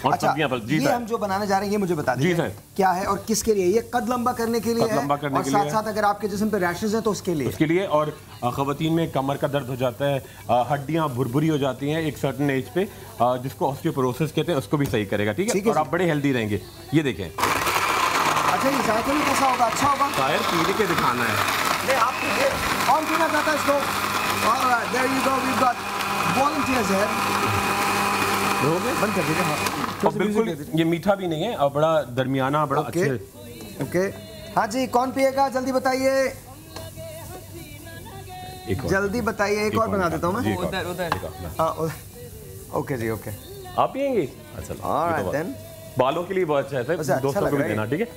और अच्छा, ये हम जो बनाने जा रहे हैं ये मुझे बता दीजिए क्या है और किसके लिए? ये कद लंबा करने के लिए है और साथ साथ अगर आपके जिस्म पे रैशेस हैं तो उसके लिए और खवातीन में कमर का दर्द हो जाता है, हड्डियां भुरभुरी हो जाती हैं एक सर्टेन एज पे, जिसको ऑस्टियोपोरोसिस कहते हैं, उसको भी सही करेगा, ठीक है। और आप बड़े हेल्दी रहेंगे। ये देखें। अच्छा, ये जायका में कैसा होगा? अच्छा होगा? शायर पी के दिखाना है। नहीं, आप ऑन करना चाहता है इसको। Alright, there you go, we got volunteers here. बंद कर दीजिए। हाँ, बिल्कुल ये मीठा भी नहीं है और बड़ा दरमियाना, बड़ा अच्छे। ओके, हाँ जी, कौन पिएगा जल्दी बताइए, जल्दी बताइए। एक और बना देता हूँ मैं। उधर हाँ, ओके जी, ओके। आप पिएंगे? अच्छा, बालों के लिए बहुत अच्छा है, दोस्तों को भी देना, ठीक है।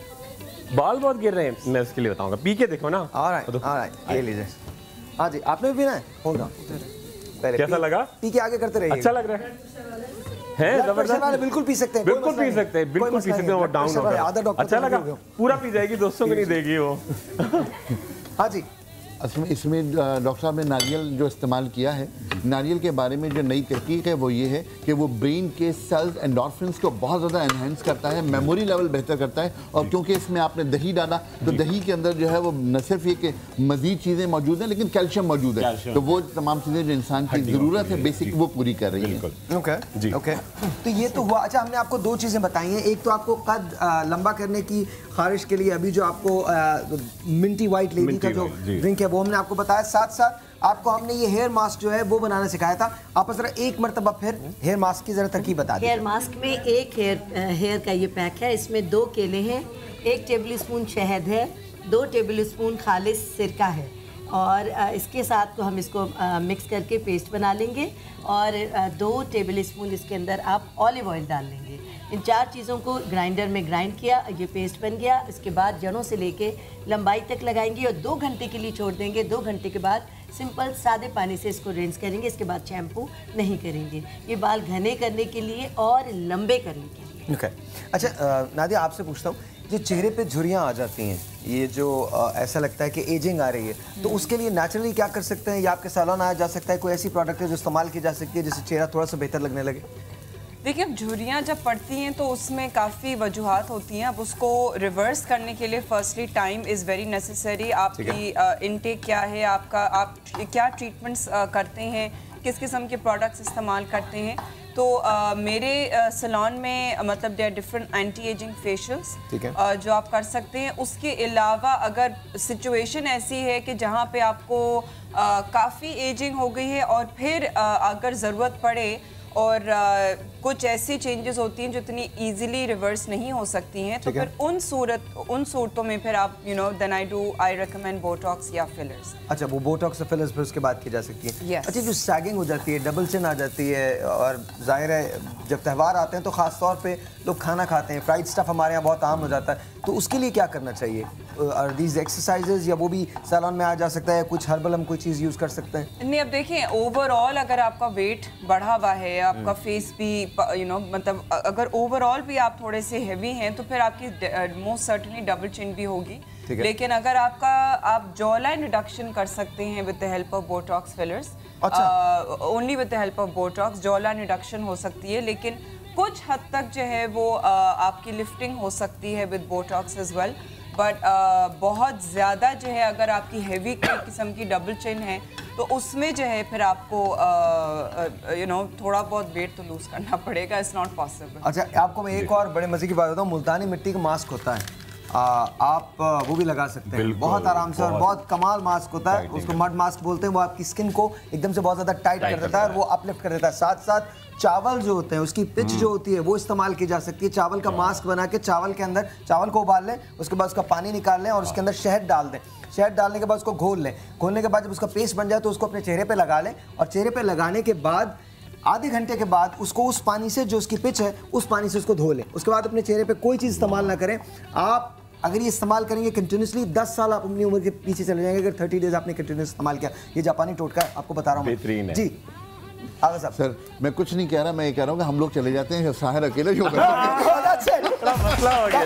बाल बहुत गिर रहे हैं, मैं उसके लिए बताऊंगा, पी के देखो ना। ऑलराइट, ये लीजिए। हाँ जी, आपने भी पीना है? होगा। कैसा लगा? पी के आगे करते रहिए। अच्छा लग रहा है जबरदस्त। बिल्कुल पी सकते हैं, बिल्कुल पी सकते हैं, बिल्कुल पी सकते हैं। वो डाउन होगा। अच्छा लगा? पूरा पी जाएगी, दोस्तों को नहीं देगी वो। हाँ जी, इसमें डॉक्टर साहब ने नारियल जो इस्तेमाल किया है, नारियल के बारे में जो नई तहकीक है वो ये है कि वो ब्रेन के सेल्स एंडोर्फिन्स को बहुत ज़्यादा एनहेंस करता है, मेमोरी लेवल बेहतर करता है। और क्योंकि इसमें आपने दही डाला तो दही के अंदर जो है वो न सिर्फ ये कि मज़ीद चीज़ें मौजूद हैं लेकिन कैल्शियम मौजूद है, तो वो तमाम चीज़ें जो इंसान की ज़रूरत है बेसिक वो पूरी कर रही है। ओके ओके, तो ये तो हुआ। अच्छा, हमने आपको 2 चीज़ें बताई हैं, एक तो आपको कद लंबा करने की खारिश के लिए अभी जो आपको मिंटी वाइट लेडी का जो ड्रिंक है वो हमने आपको बताया, साथ साथ आपको हमने ये हेयर मास्क जो है वो बनाना सिखाया था। आप जरा एक मरतबा फिर हेयर मास्क की जरा तरकीब बता दीजिए। हेयर मास्क में एक हेयर का ये पैक है, इसमें 2 केले हैं, 1 टेबल स्पून शहद है, 2 टेबल स्पून खालिस सिरका है और इसके साथ को हम इसको मिक्स करके पेस्ट बना लेंगे और 2 टेबल स्पून इसके अंदर आप ऑलिव ऑयल डाल लेंगे। इन 4 चीज़ों को ग्राइंडर में ग्राइंड किया, ये पेस्ट बन गया। इसके बाद जड़ों से लेके लंबाई तक लगाएंगे और 2 घंटे के लिए छोड़ देंगे। 2 घंटे के बाद सिंपल सादे पानी से इसको रिंस करेंगे। इसके बाद शैम्पू नहीं करेंगे, ये बाल घने करने के लिए और लंबे करने के लिए। ओके, अच्छा नादिया आपसे पूछता हूँ, जो चेहरे पे झुर्रियाँ आ जाती हैं, ये जो ऐसा लगता है कि एजिंग आ रही है, तो उसके लिए नेचुरली क्या कर सकते हैं? या आपके सैलून आया जा सकता है? कोई ऐसी प्रोडक्ट है जो इस्तेमाल की जा सकती है जिससे चेहरा थोड़ा सा बेहतर लगने लगे? देखिए, अब झुर्रियाँ जब पड़ती हैं तो उसमें काफ़ी वजूहात होती हैं। अब उसको रिवर्स करने के लिए firstly time is very necessary. आपकी इनटेक क्या है, आप क्या ट्रीटमेंट्स करते हैं, किस किस्म के प्रोडक्ट्स इस्तेमाल करते हैं। तो मेरे सैलून में मतलब there different anti aging facials जो आप कर सकते हैं। उसके अलावा अगर सिचुएशन ऐसी है कि जहाँ पे आपको काफ़ी एजिंग हो गई है और फिर अगर ज़रूरत पड़े और कुछ ऐसी चेंजेस होती हैं जो इतनी इजीली रिवर्स नहीं हो सकती हैं, तो फिर उन सूरतों में फिर आप देन आई रिकमेंड बोटॉक्स या फिलर्स। अच्छा, वो बोटॉक्स और फिलर्स फिर उसके बाद की जा सकती है। yes. अच्छा, जो सैगिंग हो जाती है, डबल चिन आ जाती है, और जाहिर है जब त्यौहार आते हैं तो ख़ास तौर पे लोग खाना खाते हैं, फ्राइड स्टफ हमारे यहाँ बहुत आम हो जाता है, तो उसके लिए क्या करना चाहिए? आर दीज एक्सरसाइजेज या वो भी सैलून में आ जा सकता है? कुछ हर्बल हम कोई चीज़ यूज़ कर सकते हैं? नहीं, अब देखिए ओवरऑल अगर आपका वेट बढ़ा हुआ है, आपका फेस भी मतलब अगर ओवरऑल भी आप थोड़े से हेवी हैं तो फिर आपकी मोस्ट सर्टनली डबल चिन भी होगी। लेकिन अगर आप जॉ लाइन रिडक्शन कर सकते हैं with the help of Botox fillers, only with the help of Botox jaw line reduction हो सकती है, लेकिन कुछ हद तक जो है वो आपकी लिफ्टिंग हो सकती है with Botox as well. But बहुत ज़्यादा जो है अगर आपकी हैवी किस्म की डबल चिन है तो उसमें जो है फिर आपको थोड़ा बहुत वेट तो लूज करना पड़ेगा, इट्स नॉट पॉसिबल। अच्छा, आपको मैं एक और बड़े मजे की बात बताऊँ, मुल्तानी मिट्टी का मास्क होता है, आप वो भी लगा सकते हैं बहुत आराम से, और बहुत कमाल मास्क होता है, उसको मड मास्क बोलते हैं। वो आपकी स्किन को एकदम से बहुत ज़्यादा टाइट कर देता है और वो अपलिफ्ट कर देता है। साथ साथ चावल जो होते हैं उसकी पिच जो होती है वो इस्तेमाल की जा सकती है। चावल का मास्क बना के चावल के अंदर चावल को उबाल लें, उसके बाद उसका पानी निकाल लें और उसके अंदर शहद डाल दें। शहद डालने के बाद उसको घोल लें, घोलने के बाद जब उसका पेस्ट बन जाए तो उसको अपने चेहरे पे लगा लें, और चेहरे पे लगाने के बाद आधे घंटे के बाद उसको उस पानी से, जो उसकी पिच है उस पानी से उसको धो लें। उसके बाद अपने चेहरे पे कोई चीज़ इस्तेमाल ना करें। आप अगर ये इस्तेमाल करेंगे कंटिन्यूसली 10 साल आप अपनी उम्र के पीछे चले जाएंगे अगर 30 डेज आपने कंटिन्यूस इस्तेमाल किया। ये जापानी टोटका है, आपको बता रहा हूँ जी। आगे साहब। सर मैं कुछ नहीं कह रहा, मैं ये कह रहा हूँ कि हम लोग चले जाते हैं, साहिर अकेले शो मसला हो गया।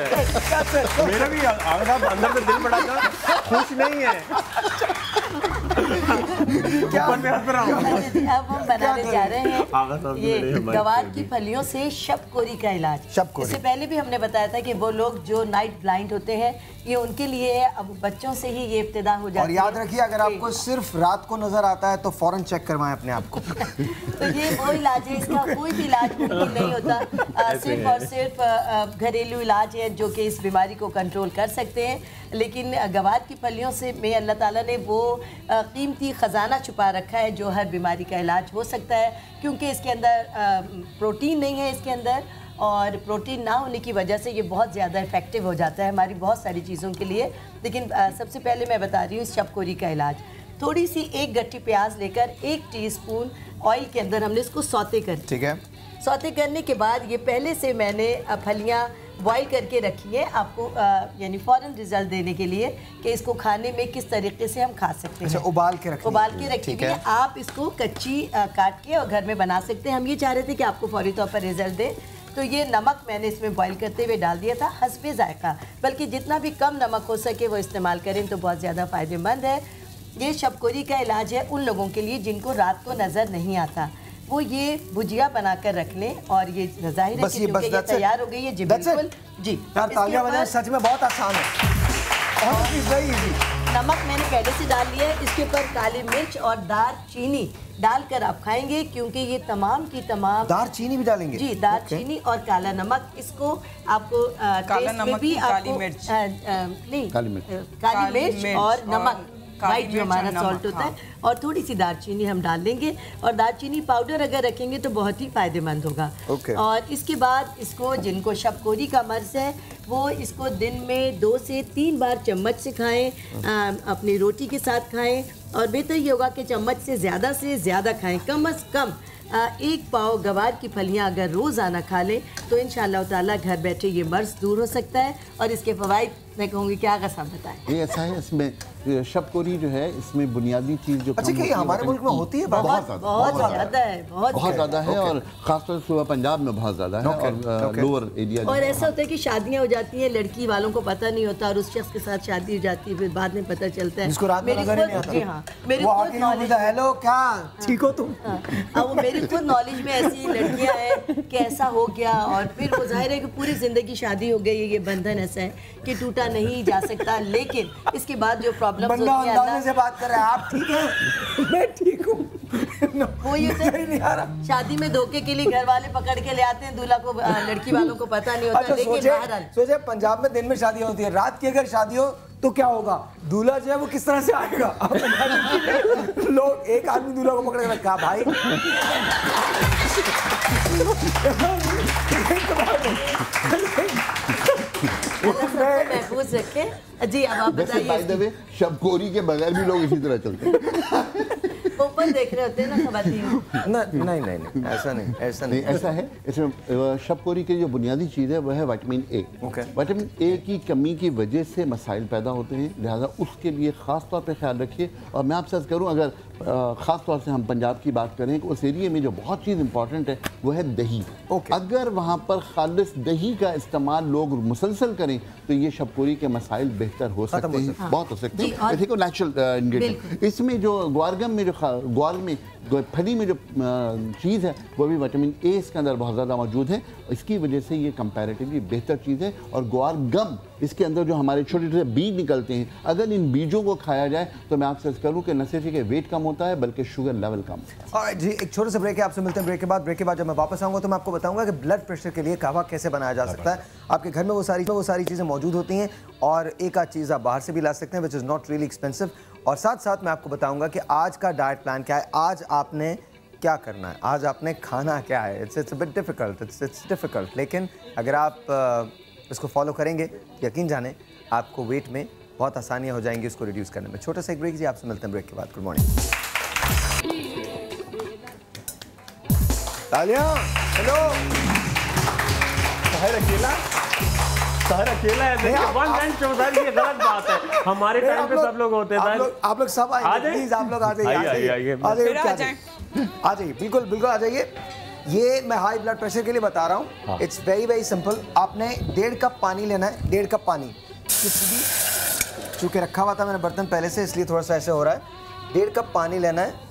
मेरा भी आगे साहब अंदर से दिल बड़ा था, खुश नहीं है। अब हम बनाने जा रहे हैं ये गवार की फलियों से शबकोरी का इलाज। इससे पहले भी हमने बताया था कि वो लोग जो नाइट ब्लाइंड होते हैं ये उनके लिए है। अब बच्चों से ही ये इब्तिदा हो जाती है। और याद रखिए, अगर आपको सिर्फ रात को नजर आता है तो फौरन चेक करवाएं अपने आप को। तो ये वो इलाज है, इसका कोई भी इलाज मुमकिन नहीं होता, सिर्फ और सिर्फ घरेलू इलाज है जो कि इस बीमारी को कंट्रोल कर सकते हैं। लेकिन गवार की फलियों से में अल्लाह ताला ने वो कीमती ख़जाना छुपा रखा है जो हर बीमारी का इलाज हो सकता है, क्योंकि इसके अंदर प्रोटीन नहीं है इसके अंदर, और प्रोटीन ना होने की वजह से ये बहुत ज़्यादा इफ़ेक्टिव हो जाता है हमारी बहुत सारी चीज़ों के लिए। लेकिन सबसे पहले मैं बता रही हूँ शबकोरी का इलाज। थोड़ी सी एक गट्टी प्याज लेकर 1 टीस्पून ऑयल के अंदर हमने इसको सौते कर, ठीक है। सौते करने के बाद ये पहले से मैंने फलियाँ बॉईल करके रखी है आपको यानी फ़ौरन रिजल्ट देने के लिए कि इसको खाने में किस तरीके से हम खा सकते हैं। अच्छा, उबाल के रखी है। आप इसको कच्ची काट के और घर में बना सकते हैं। हम ये चाह रहे थे कि आपको फौरी तौर पर रिजल्ट दे, तो ये नमक मैंने इसमें बॉईल करते हुए डाल दिया था हस्बे जायका, बल्कि जितना भी कम नमक हो सके वो इस्तेमाल करें तो बहुत ज़्यादा फ़ायदेमंद है। ये शबकोरी का इलाज है उन लोगों के लिए जिनको रात को नज़र नहीं आता, वो ये भुजिया बनाकर रख लें और ये ज़ाहिर है कि ये तैयार हो गई है। जी बिल्कुल जी, यार तालियां बजाएं, सच में बहुत आसान है। नमक मैंने पहले से डाल लिया है, इसके ऊपर काली मिर्च और दालचीनी डालकर आप खाएंगे, क्योंकि ये तमाम की तमाम। दालचीनी भी डालेंगे जी, दालचीनी और काला नमक। इसको आपको काला नमक भी काली मिर्च नहीं, काली मिर्च और नमक वाइट जो हमारा सॉल्ट होता है, और थोड़ी सी दालचीनी हम डाल लेंगे, और दालचीनी पाउडर अगर रखेंगे तो बहुत ही फ़ायदेमंद होगा। और इसके बाद इसको, जिनको शबकोरी का मर्ज है वो इसको दिन में 2 से 3 बार चम्मच से खाएं, अपनी रोटी के साथ खाएं, और बेहतर ये होगा कि चम्मच से ज़्यादा खाएं। कम अज़ कम 1 पाव गवार की फलियाँ अगर रोज़ाना खा लें तो इंशाअल्लाह ताला घर बैठे ये मर्ज दूर हो सकता है। और इसके फ़वाइद मैं कहूँगी क्या आप बताएं। ये ऐसा है, इसमें शबकोरी जो है इसमें बुनियादी चीज़ जो अच्छा कि हमारे मुल्क में होती है बहुत ज़्यादा है, और ख़ासतौर से पंजाब में बहुत ज़्यादा है, और लोअर एरिया। और ऐसा होता है कि शादियाँ हो जाती हैं, लड़की वालों को पता नहीं होता और उस शख्स के साथ शादी हो जाती है, फिर बाद में पता चलता है। हेलो क्या ठीक हो तुम? वो मेरी खुद नॉलेज में ऐसी लड़कियाँ हैं कि ऐसा हो गया, और फिर वो जाहिर है कि पूरी ज़िंदगी शादी हो गई, ये बंधन ऐसा है कि टूटा नहीं जा सकता। लेकिन इसके बाद जो प्रॉब्लम होती है, अंदाजे से बात कर रहे हैं आप, ठीक है मैं ठीक हूँ। वो ये शादी में धोखे के लिए घर वाले पकड़ के ले आते हैं दूल्हा को, लड़की वालों को पता नहीं होता। लेकिन सोचे पंजाब में दिन में शादी होती है, रात की अगर शादी हो तो क्या होगा? दूल्हा जो है वो किस तरह से आएगा? लोग एक आदमी दूल्हा को पकड़ के कहा भाई महफूज रखे जी। अब आप बताइए, शबकोरी के बगैर भी लोग इसी तरह चलते हैं। ऊपर देख रहे होते हैं ना खवातीन। नहीं ऐसा नहीं ऐसा है। इसमें शबकोरी की जो बुनियादी चीज़ है वह है विटामिन ए। विटामिन ए की कमी की वजह से मसाइल पैदा होते हैं, लिहाजा उसके लिए ख़ास तौर पे ख्याल रखिए। और मैं आपसे अर्ज़ करूँ, अगर ख़ास तौर से हम पंजाब की बात करें, उस एरिए में जो बहुत चीज़ इंपॉर्टेंट है वो है दही। अगर वहाँ पर खालिस दही का इस्तेमाल लोग मुसलसल करें तो ये शबकोरी के मसाइल बेहतर हो सकते हैं, बहुत हो सकते हैं। देखो नेचुरल इंग्रेडिएंट इसमें जो ग्वारगम में जो ग्वाल में फली में जो चीज़ है वो भी विटामिन ए इसके अंदर बहुत ज़्यादा मौजूद है, इसकी वजह से ये कंपैरेटिवली बेहतर चीज़ है। और ग्वारगम इसके अंदर जो हमारे छोटे छोटे बीज निकलते हैं, अगर इन बीजों को खाया जाए तो मैं आपसे करूँ कि न सिर्फ के वेट कम होता है बल्कि शुगर लेवल कम होता है। जी एक छोटे से ब्रेक है, आपसे मिलते हैं ब्रेक के बाद जब मैं वापस आऊँगा तो मैं आपको बताऊँगा कि ब्लड प्रेशर के लिए कहवा कैसे बनाया जा सकता है। आपके घर में वो सारी चीज़ें मौजूद होती हैं और एक आध चीज़ आप बाहर से भी ला सकते हैं which is not really expensive. और साथ साथ मैं आपको बताऊंगा कि आज का डाइट प्लान क्या है, आज आपने क्या करना है, आज आपने खाना क्या है। It's bit difficult, it's difficult, लेकिन अगर आप इसको फॉलो करेंगे यकीन जाने आपको वेट में बहुत आसानियाँ हो जाएंगी उसको रिड्यूस करने में। छोटा सा एक ब्रेक जी, आपसे मिलते हैं ब्रेक के बाद। Good morning. तालियां, हेलो। सहर अकेला है, वन मैन शो सर, ये गलत बात है। हमारे टाइम पे सब लोग होते थे। आप लोग सब आइए प्लीज, आप लोग आ जाइए, आ जाइए, बिल्कुल आ जाइए। ये मैं हाई ब्लड प्रेशर के लिए बता रहा हूँ। It's very simple. आपने 1.5 कप पानी लेना है, 1.5 कप पानी। चूँकि रखा हुआ था मैंने बर्तन पहले से, इसलिए थोड़ा सा ऐसे हो रहा है। 1.5 कप पानी लेना है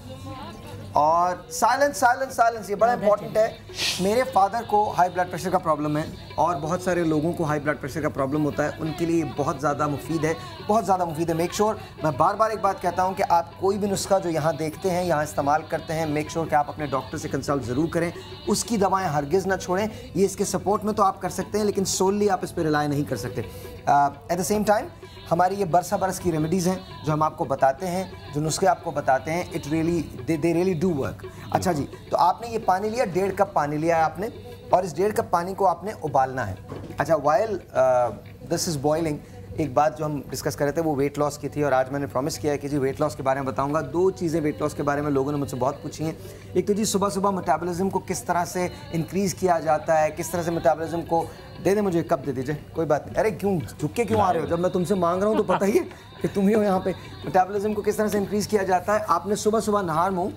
और साइलेंस, ये बड़ा इंपॉर्टेंट है। मेरे फादर को हाई ब्लड प्रेशर का प्रॉब्लम है और बहुत सारे लोगों को हाई ब्लड प्रेशर का प्रॉब्लम होता है, उनके लिए बहुत ज़्यादा मुफीद है। मेक श्योर, मैं बार एक बात कहता हूँ कि आप कोई भी नुस्खा जो यहाँ देखते हैं, यहाँ इस्तेमाल करते हैं, मेक श्योर कि आप अपने डॉक्टर से कंसल्ट ज़रूर करें, उसकी दवाएँ हरगिज़ ना छोड़ें। ये इसके सपोर्ट में तो आप कर सकते हैं लेकिन सोलली आप इस पर रिलाई नहीं कर सकते। एट द सेम टाइम हमारी ये बरस की रेमेडीज़ हैं जो हम आपको बताते हैं, जो नुस्खे आपको बताते हैं, it really they really do work. अच्छा जी, तो आपने ये पानी लिया, 1.5 कप पानी लिया है आपने और इस 1.5 कप पानी को आपने उबालना है। अच्छा, वाइल दिस इज़ बॉइलिंग, एक बात जो हम डिस्कस कर रहे थे वो वेट लॉस की थी और आज मैंने प्रॉमिस किया है कि जी वेट लॉस के बारे में बताऊंगा। 2 चीज़ें वेट लॉस के बारे में लोगों ने मुझसे बहुत पूछी हैं। एक तो जी सुबह मेटाबॉलिज्म को किस तरह से इंक्रीज़ किया जाता है, किस तरह से मेटाबॉलिज्म को दे दे, मुझे कप दे दीजिए, कोई बात नहीं। अरे क्यों झुक के क्यों आ रहे हो, जब मैं तुमसे मांग रहा हूँ तो पता ही है कि तुम ही हो यहाँ पे। मेटाबॉलिज्म को किस तरह से इंक्रीज़ किया जाता है, आपने सुबह नहार मुँह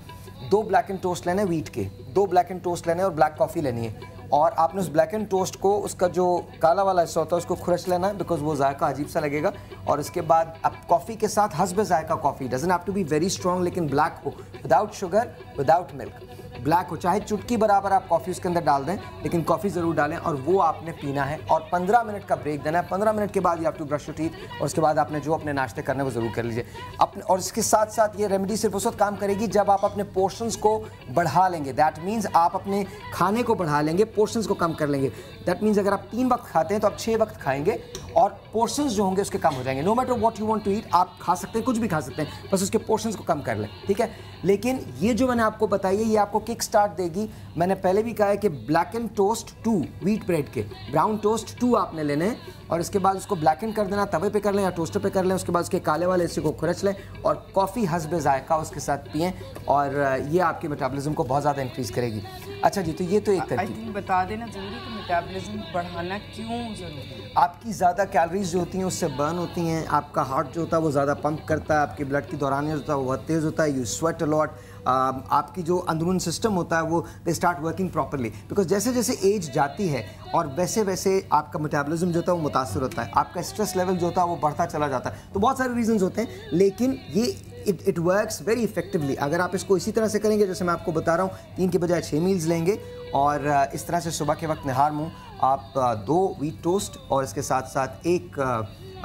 2 ब्लैक एंड टोस्ट लेने, वीट के 2 ब्लैक एंड टोस्ट लेने और ब्लैक कॉफ़ी लेनी है। और आपने उस ब्लैक एंड टोस्ट को, उसका जो काला वाला हिस्सा होता है उसको खुरच लेना है, बिकॉज वो जायका अजीब सा लगेगा। और इसके बाद आप कॉफ़ी के साथ हस्ब जायका coffee, doesn't have to be very strong, लेकिन ब्लैक हो, without sugar, without milk, black हो, चाहे चुटकी बराबर आप कॉफ़ी उसके अंदर डाल दें, लेकिन कॉफ़ी ज़रूर डालें और वो आपने पीना है। और 15 मिनट का ब्रेक देना है। 15 मिनट के बाद you have to brush your teeth और उसके बाद आपने जो अपने नाश्ते करने वो ज़रूर कर लीजिए अपने। और इसके साथ साथ ये रेमेडी सिर्फ उस वक्त काम करेगी जब आप अपने पोर्शंस को बढ़ा लेंगे। दैट मीन्स आप अपने खाने को बढ़ा लेंगे, पोर्शंस को कम कर लेंगे। दैट मीन्स अगर आप 3 वक्त खाते हैं तो आप 6 वक्त खाएंगे और पोर्शंस जो होंगे उसके कम हो जाएंगे। No matter what you want to eat, आप खा सकते हैं, कुछ भी खा सकते हैं, बस उसके पोर्शंस को कम कर लें, ठीक है। लेकिन ये जो मैंने आपको बताई है ये आपको किक स्टार्ट देगी। मैंने पहले भी कहा है कि black and toast 2 wheat bread के, ब्राउन टोस्ट 2 आपने लेने हैं और इसके बाद उसको ब्लैक एंड कर देना, तवे पे कर लें या टोस्टर पे कर लें। उसके बाद उसके काले वाले हिस्से को खुरच लें और कॉफ़ी हस्ब जायका उसके साथ पिएं और ये आपके मेटाबॉलिज्म को बहुत ज़्यादा इंक्रीज़ करेगी। अच्छा जी, तो ये तो एक तरीका बता देना ज़रूरी कि मेटाबॉलिज्म बढ़ाना क्यों ज़रूरी है। आपकी ज़्यादा कैलोरीज जो होती हैं उससे बर्न होती हैं, आपका हार्ट जो होता है वो ज़्यादा पंप करता है, आपकी ब्लड की दौरानियाँ जो होता है वो बहुत तेज़ होता है, यू स्वेट अ लॉट, आपकी जो अंदरून सिस्टम होता है वो they start working properly, because जैसे जैसे एज जाती है और वैसे वैसे आपका मेटाबॉलिज्म जो होता है वो मुतासर होता है, आपका स्ट्रेस लेवल जो होता है वो बढ़ता चला जाता है। तो बहुत सारे रीजंस होते हैं, लेकिन ये इट वर्क्स वेरी इफेक्टिवली। अगर आप इसको इसी तरह से करेंगे जैसे मैं आपको बता रहा हूँ, 3 के बजाय 6 मील्स लेंगे और इस तरह से सुबह के वक्त निहार मुँह आप 2 व्हीट टोस्ट और इसके साथ साथ 1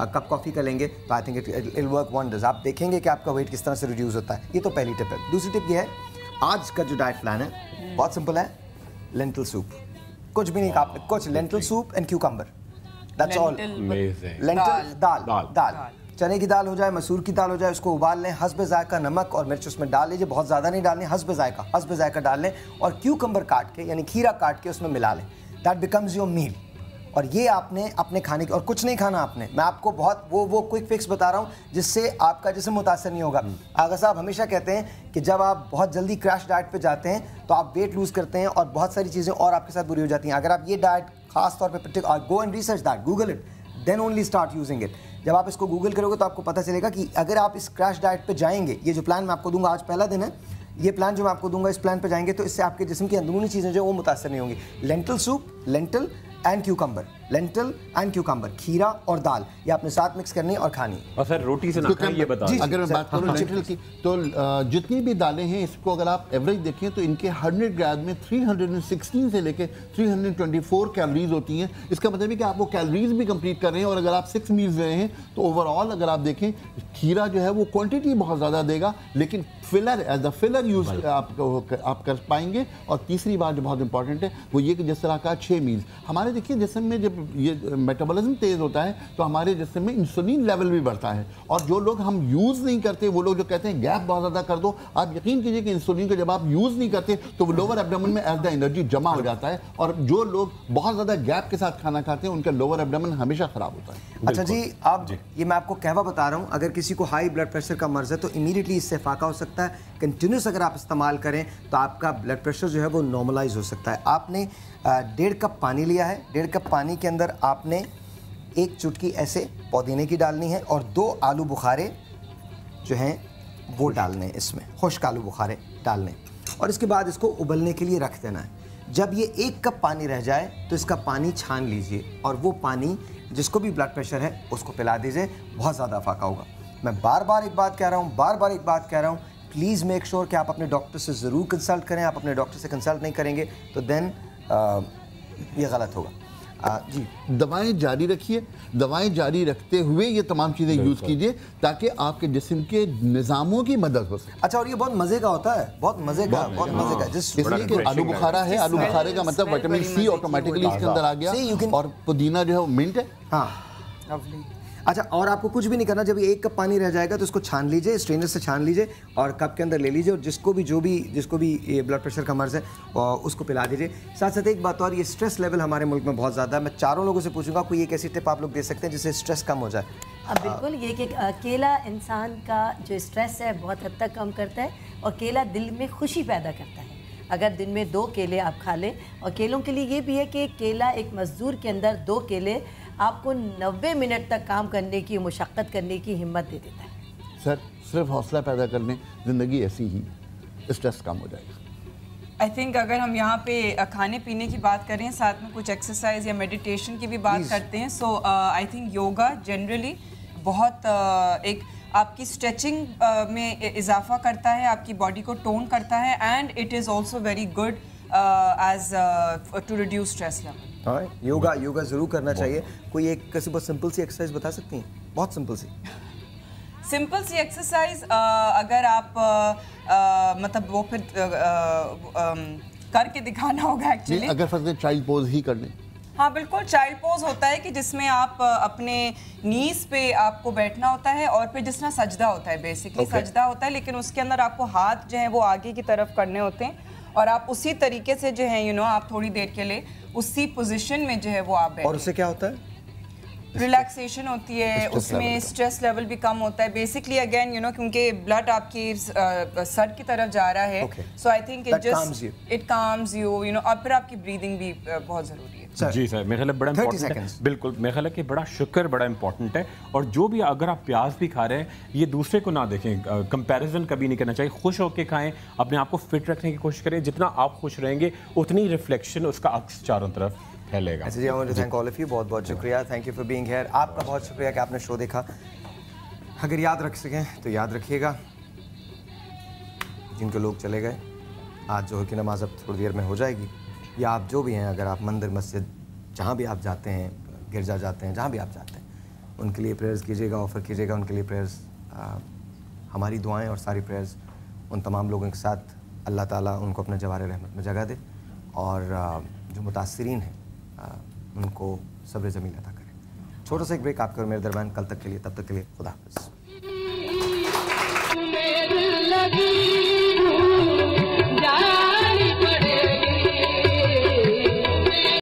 कप कॉफ़ी का लेंगे तो आई think it will work wonders. आप देखेंगे कि आपका वेट किस तरह से रिड्यूस होता है। ये तो पहली टिप है। दूसरी टिप ये है, आज का जो डाइट प्लान है बहुत सिंपल है, लेंटिल सूप, कुछ भी नहीं खाना, कुछ lentil soup and cucumber, that's all. Lentil दाल, चने की दाल हो जाए, मसूर की दाल हो जाए, उसको उबाल लें, हस्ब जायका नमक और मिर्च उसमें डाल लीजिए, बहुत ज़्यादा नहीं डालनी, हस्ब जायका डाल लें और क्यूकम्बर काट के यानी खीरा काट के उसमें मिला लें, दैट बिकम्स योर मील। और ये आपने अपने खाने की और कुछ नहीं खाना आपने। मैं आपको बहुत वो क्विक फिक्स बता रहा हूँ जिससे आपका जिस्म मुतासर नहीं होगा। आगा साहब हमेशा कहते हैं कि जब आप बहुत जल्दी क्रैश डाइट पे जाते हैं तो आप वेट लूज़ करते हैं और बहुत सारी चीज़ें और आपके साथ बुरी हो जाती हैं। अगर आप ये डाइट खास तौर पे go and research that, Google it, then only start using it. जब आप इसको गूगल करोगे तो आपको पता चलेगा कि अगर आप इस क्रैश डाइट पे जाएंगे, ये जो प्लान मैं आपको दूंगा, आज पहला दिन है, ये प्लान जो मैं आपको दूंगा, इस प्लान पे जाएंगे तो इससे आपके जिस्म की अंदरूनी चीज़ें जो वो मुतासर नहीं होंगी। Lentil soup, lentil and cucumber, lentil and cucumber, खीरा और दाल, ये आपने साथ मिक्स करनी और खानी। और सर रोटी से ना खाएं, ये बता। अगर मैं बात करूँ लेंटल की, तो जितनी भी दालें हैं, इसको अगर आप एवरेज देखें तो इनके 100 ग्राम में 316 से लेके 324 कैलोरीज होती हैं। इसका मतलब है कि आप वो कैलोरीज भी कंप्लीट कर रहे हैं। और अगर आप 6 मील्स रहे हैं तो ओवरऑल अगर आप देखें, खीरा जो है वो क्वांटिटी बहुत ज़्यादा देगा, लेकिन filler as a filler use आप कर पाएंगे। और तीसरी बात जो बहुत इंपॉर्टेंट है वो ये कि जिस तरह का 6 मील्स, हमारे देखिए जिस्म में जब ये मेटाबॉलिज्म तेज़ होता है तो हमारे जिस्म में इंसुलिन लेवल भी बढ़ता है। और जो लोग हम यूज़ नहीं करते, वो लोग जो कहते हैं गैप बहुत ज़्यादा कर दो, आप यकीन कीजिए कि इंसुलिन को जब आप यूज़ नहीं करते तो वो लोअर एब्डोमेन में एज द एनर्जी जमा हो जाता है। और जो लोग बहुत ज़्यादा गैप के साथ खाना खाते हैं उनका लोअर एब्डोमेन हमेशा ख़राब होता है। अच्छा जी, आप ये मैं आपको कहवा बता रहा हूँ, अगर किसी को हाई ब्लड प्रेशर का मर्ज है तो इमीडिएटली इससे फाका हो सकता है। कंटिन्यूस अगर आप इस्तेमाल करें तो आपका ब्लड प्रेशर जो है वो नॉर्मलाइज हो सकता है। आपने 1.5 कप पानी लिया है, 1.5 कप पानी के अंदर आपने 1 चुटकी ऐसे पुदीने की डालनी है और 2 आलू बुखारे जो हैं वो डालने हैं, इसमें खुश्क आलू बुखारे डालने, और इसके बाद इसको उबलने के लिए रख देना है। जब ये 1 कप पानी रह जाए तो इसका पानी छान लीजिए और वो पानी जिसको भी ब्लड प्रेशर है उसको पिला दीजिए, बहुत ज़्यादा फाका होगा। मैं बार बार एक बात कह रहा हूँ, प्लीज़ मेक श्योर कि आप अपने डॉक्टर से ज़रूर कंसल्ट करें। आप अपने डॉक्टर से कंसल्ट नहीं करेंगे तो देन ये गलत होगा। जी, दवाएं जारी रखिए, दवाएं जारी रखते हुए ये तमाम चीज़ें यूज़ कीजिए ताकि आपके जिस्म के निज़ामों की मदद हो सके। अच्छा, और ये बहुत मज़े का होता है, बहुत मज़े का। इसलिए कि आलू बुखारा है, आलू बुखारे का मतलब विटामिन सी ऑटोमेटिकली इसके अंदर आ गया, और पुदीना जो है वो मिंट है। हाँ, अच्छा, और आपको कुछ भी नहीं करना। जब ये 1 कप पानी रह जाएगा तो इसको छान लीजिए, स्ट्रेनर से छान लीजिए और कप के अंदर ले लीजिए, और जिसको भी ये ब्लड प्रेशर का मर्ज़ है उसको पिला दीजिए। साथ साथ एक बात और, ये स्ट्रेस लेवल हमारे मुल्क में बहुत ज़्यादा है। मैं चारों लोगों से पूछूंगा कोई एक ऐसी टिप आप लोग दे सकते हैं जिससे स्ट्रेस कम हो जाए। अब बिल्कुल, ये कि केला इंसान का जो स्ट्रेस है बहुत हद तक कम करता है, और केला दिल में खुशी पैदा करता है। अगर दिन में 2 केले आप खा लें, और केलों के लिए ये भी है कि केला, एक मज़दूर के अंदर 2 केले आपको 90 मिनट तक काम करने की, मुशक्क़त करने की हिम्मत दे देता है। सर, सिर्फ हौसला पैदा करने, ज़िंदगी ऐसी ही, स्ट्रेस कम हो जाएगा। आई थिंक अगर हम यहाँ पे खाने पीने की बात करें, साथ में कुछ एक्सरसाइज या मेडिटेशन की भी बात करते हैं, सो आई थिंक योगा जनरली बहुत एक आपकी स्ट्रेचिंग में इजाफा करता है, आपकी बॉडी को टोन करता है, and it is also very good as to reduce stress level. हाँ, योगा ज़रूर करना चाहिए। कोई एक कैसी बहुत सिंपल सी एक्सरसाइज बता सकती हैं? बहुत सिंपल सी एक्सरसाइज अगर आप मतलब वो फिर करके दिखाना होगा एक्चुअली। अगर फर्स्ट चाइल्ड पोज ही करने, हाँ बिल्कुल, चाइल्ड पोज होता है कि जिसमें आप अपने नीज पे आपको बैठना होता है, और फिर जिस तरह सजदा होता है, बेसिकली सजदा होता है, लेकिन उसके अंदर आपको हाथ जो है वो आगे की तरफ करने होते हैं, और आप उसी तरीके से जो है आप थोड़ी देर के लिए उसी पोजीशन में जो है वो आप बैठे। और उससे क्या होता है? रिलैक्सेशन होती है, उसमें स्ट्रेस लेवल भी कम होता है। बेसिकली अगेन क्योंकि ब्लड आपकी सर की तरफ जा रहा है, सो I think it calms you और फिर आपकी ब्रीदिंग भी बहुत ज़रूरी है। जी सर, मेरे ख्याल बड़ा इंपॉर्टेंट है। बिल्कुल, मेरे ख्याल कि बड़ा शुक्र बड़ा इंपॉर्टेंट है। और जो भी अगर आप प्याज भी खा रहे हैं, ये दूसरे को ना देखें, कंपैरिजन कभी नहीं करना चाहिए। खुश होकर खाएं, अपने आप को फिट रखने की कोशिश करें। जितना आप खुश रहेंगे उतनी रिफ्लेक्शन, उसका अक्स चारों तरफ फैलेगा। जी, I want to thank all of you, बहुत बहुत शुक्रिया, thank you for being here. आपका बहुत शुक्रिया कि आपने शो देखा। अगर याद रख सकें तो याद रखिएगा, जिनके लोग चले गए, आज जो है कि नमाज अब थोड़ी देर में हो जाएगी, या आप जो भी हैं, अगर आप मंदिर मस्जिद जहाँ भी आप जाते हैं, गिरजा जाते हैं, जहाँ भी आप जाते हैं, उनके लिए प्रेयर्स कीजिएगा, ऑफ़र कीजिएगा उनके लिए प्रेयर्स। हमारी दुआएं और सारी प्रेयर्स उन तमाम लोगों के साथ, अल्लाह ताला उनको अपने जवार रहमत में जगह दे, और जो मुतासिरीन हैं उनको सब्र जमील अता करें। छोटा सा एक ब्रेक आपके और मेरे दरमियान, कल तक के लिए, तब तक के लिए खुदा हाफ़िज़।